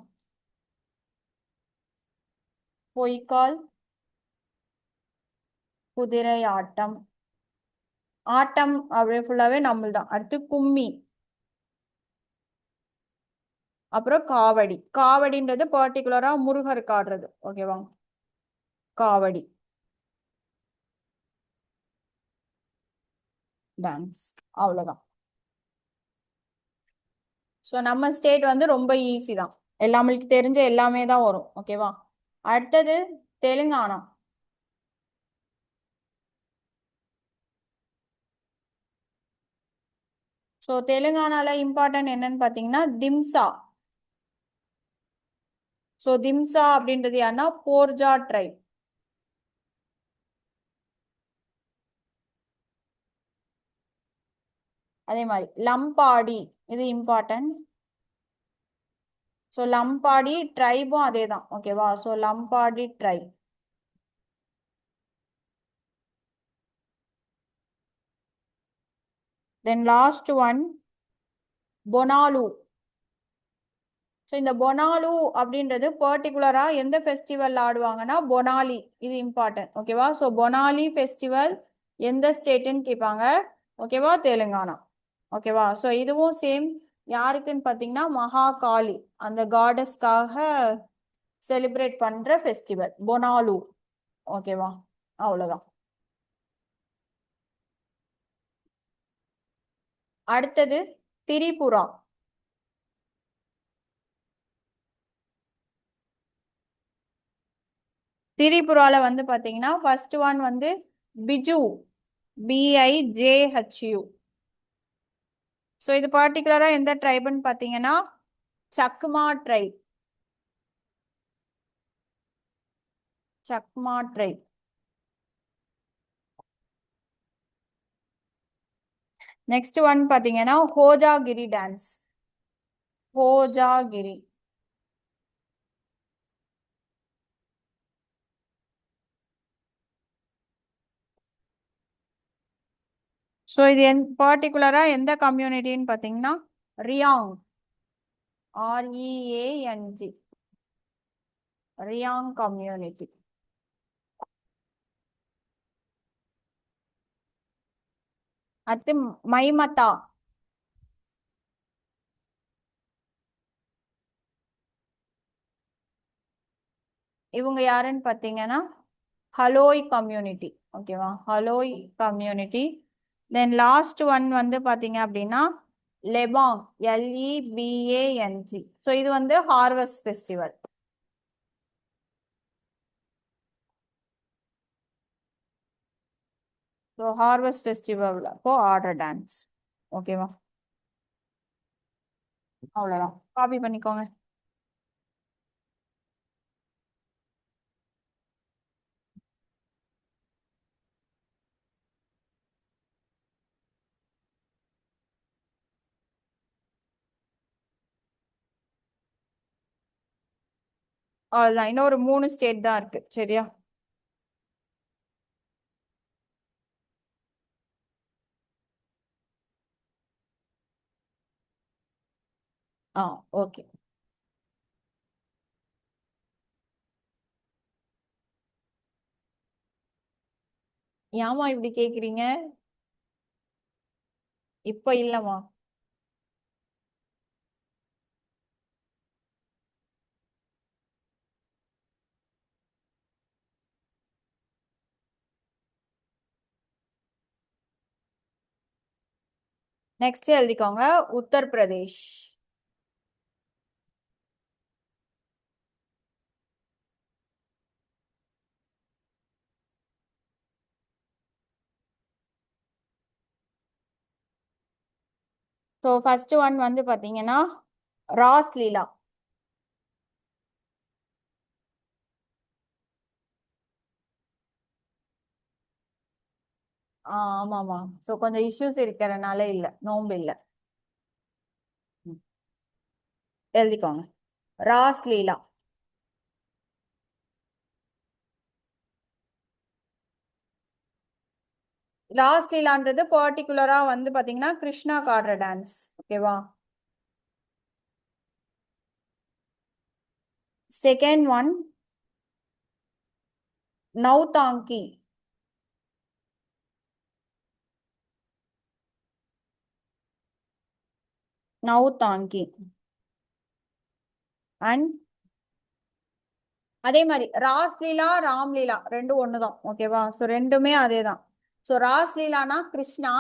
பொய்க்கால் குதிரை ஆட்டம். ஆட்டம் அப்படி ஃபுல்லாவே நம்மள்தான். அடுத்து கும்மி. அப்புறம் காவடி. காவடின்றது பர்டிகுலரா முருகருக்கு ஆடுறது. ஓகேவா? காவடி டான்ஸ். அவ்வளவுதான். ஸோ நம்ம ஸ்டேட் வந்து ரொம்ப ஈஸி தான். நம்மளுக்கு தெரிஞ்ச எல்லாமே தான் வரும். ஓகேவா? அடுத்தது தெலுங்கானா. ஸோ தெலுங்கானால இம்பார்ட்டன்ட் என்னன்னு பார்த்தீங்கன்னா திம்சா. ஸோ திம்சா அப்படின்றது யாருன்னா போர்ஜா ட்ரைப். அதே மாதிரி லம்பாடி இது இம்பார்ட்டன்ட். ஸோ லம்பாடி ட்ரைபும் அதே தான். ஓகேவா? So Lambadi tribe. Then last one Bonalu. So இந்த பொனாலு அப்படின்றது பர்டிகுலரா எந்த ஃபெஸ்டிவல் ஆடுவாங்கன்னா பொனாலி. இது இம்பார்ட்டன்ட். ஓகேவா? ஸோ பொனாலி ஃபெஸ்டிவல் எந்த ஸ்டேட்டுன்னு கேட்பாங்க. ஓகேவா? தெலுங்கானா. ஓகேவா? ஸோ இதுவும் சேம் யாருக்குன்னு பார்த்தீங்கன்னா மகாகாளி அந்த காடஸ்க்காக செலிப்ரேட் பண்ற ஃபெஸ்டிவல் பொனாலு. ஓகேவா? அவ்வளோதான். அடுத்தது திரிபுரா. திரிபுரால வந்து பாத்தீங்கன்னா ஃபர்ஸ்ட் ஒன் வந்து பிஜு. BIJHU. ஸோ இது பர்டிகுலரா எந்த ட்ரைப்னு பாத்தீங்கன்னா Chakma tribe. Chakma tribe. Next one பாத்தீங்கன்னா ஹோஜாகிரி டான்ஸ். ஹோஜாகிரி. ஸோ இது பர்டிகுலரா எந்த கம்யூனிட்டின்னு பாத்தீங்கன்னா ரியாங். REANG. ரியாங் கம்யூனிட்டி. அடுத்து மைமதா. இவங்க யாருன்னு பாத்தீங்கன்னா ஹலோய் கம்யூனிட்டி. ஓகேவா? ஹலோய் கம்யூனிட்டி. தென் லாஸ்ட் ஒன் வந்து பாத்தீங்க அப்படின்னா லெபாங். LEBANG. ஸோ இது வந்து harvest festival. So harvest festival அப்போ ஆர்டர் டான்ஸ். ஓகேவா? அவ்வளோதான். காப்பி பண்ணிக்கோங்க. அவ்வளோதான். இன்னும் ஒரு 3 ஸ்டேட் தான் இருக்கு. சரியா? ஆ, ஓகே. ஏமா இப்படி கேக்குறீங்க? இப்ப இல்லம்மா. நெக்ஸ்ட் எழுதிக்கோங்க உத்தரப்பிரதேஷ். ஸோ ஃபர்ஸ்ட் ஒன் வந்து பாத்தீங்கன்னா ராஸ் லீலா. ஆமாமா. ஸோ கொஞ்சம் இஷ்யூஸ் இருக்கிறதுனால இல்ல, நோம்பு இல்ல. எழுதிக்கோங்க ராஸ் லீலா. ராஸ் லீலான்றது பர்டிகுலரா வந்து பாத்தீங்கன்னா கிருஷ்ணா காடுற டான்ஸ். ஓகேவா? Second one Nautanki. Nautanki. And அதே மாதிரி ராஸ்லீலா ராம்லீலா ரெண்டும் ஒண்ணுதான். ஓகேவா? ஸோ ரெண்டுமே அதே தான். ஸோ ராஸ்லீலானா கிருஷ்ணா,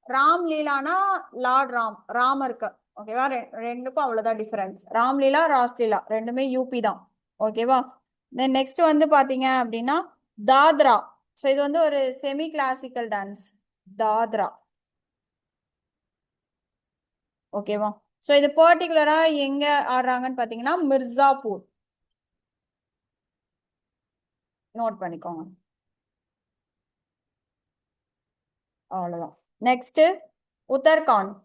ராம்லீலானா லார்ட் ராமருக்கு. ஓகேவா? ரெண்டுக்கும் அவ்வளவுதான் டிஃபரன்ஸ். ராம்லீலா ராஸ்லீலா ரெண்டுமே யூபி தான். ஓகேவா? தென் நெக்ஸ்ட் வந்து பாத்தீங்க அப்படின்னா தாத்ரா. ஸோ இது வந்து ஒரு செமி கிளாசிக்கல் டான்ஸ். தாத்ரா. ஓகேவா? ஸோ இது பர்டிகுலரா எங்க ஆடுறாங்கன்னு பாத்தீங்கன்னா மிர்சாப்பூர். நோட் பண்ணிக்கோங்க. அவ்வளவுதான். நெக்ஸ்ட் உத்தரகாண்ட்.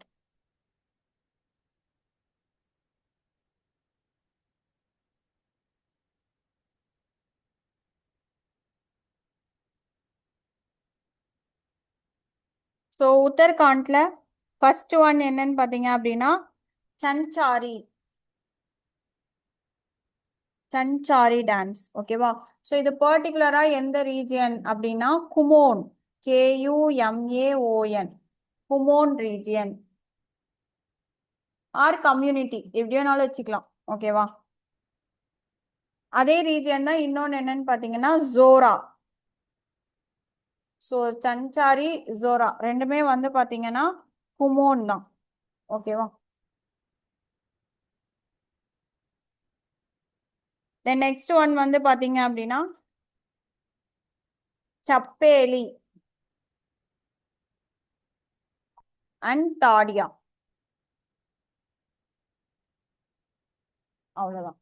ஸோ உத்தரகாண்ட்ல ஃபர்ஸ்ட் ஒன் என்னன்னு பாத்தீங்க அப்படின்னா சன்சாரி. சன்சாரி டான்ஸ். ஓகேவா? ஸோ இது பர்டிகுலரா எந்த ரீஜியன் அப்படின்னா குமோன். KUMAON. குமோன் ரீஜியன் ஆர் கம்யூனிட்டி எப்படியோனாலும் வச்சுக்கலாம். ஓகேவா? அதே ரீஜியன் தான் இன்னொன்னு என்னன்னு பாத்தீங்கன்னா ஜோரா. ஸோ சன்சாரி ஜோரா ரெண்டுமே வந்து பாத்தீங்கன்னா குமோன் தான். ஓகேவா? தென் நெக்ஸ்ட் ஒன் வந்து பாத்தீங்க அப்படின்னா சப்பேலி அண்ட் தாடியா. அவ்வளவுதான்.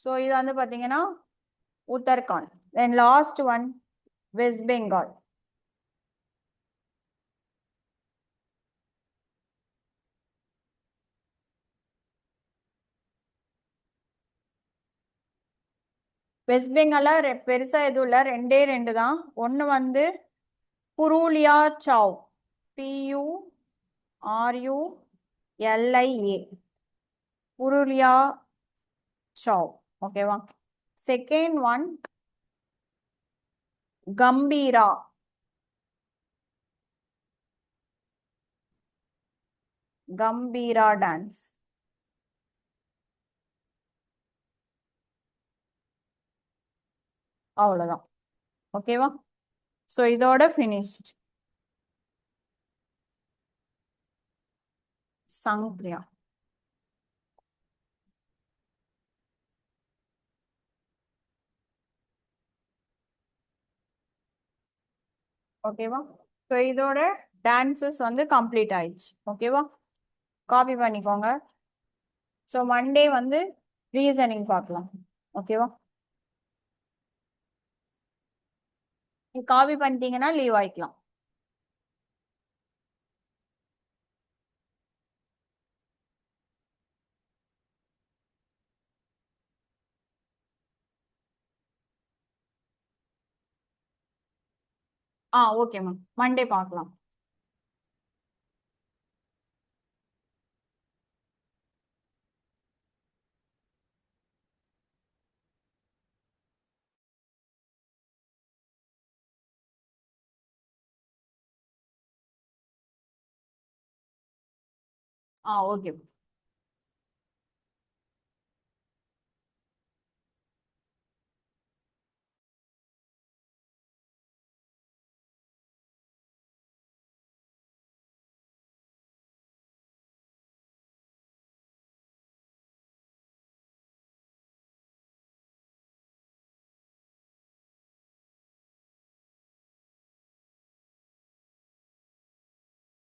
ஸோ இது வந்து பாத்தீங்கன்னா Uttarakhand. Then last one west Bengal. West பெங்கால பெருசா எதுவும் இல்லை, ரெண்டே ரெண்டு தான். ஒன்று வந்து புரூலியா சாவ். PURULIA. புருலியா சாவ். ஓகேவா? Second one Gambhira. Gambhira dance. அவ்வளவுதான். ஓகேவா? ஸோ இதோட ஃபினிஷ்ட். சங்கியா. ஓகேவா? ஸோ இதோட டான்சஸ் வந்து கம்ப்ளீட் ஆயிடுச்சு. ஓகேவா? காப்பி பண்ணிக்கோங்க. ஸோ மண்டே வந்து ரீசனிங் பார்க்கலாம். ஓகேவா? காப்பி பண்ணிட்டீங்கன்னா லீவ் ஆயிக்கலாம். ஓகே மேம், மண்டே பார்க்கலாம். ஓகே.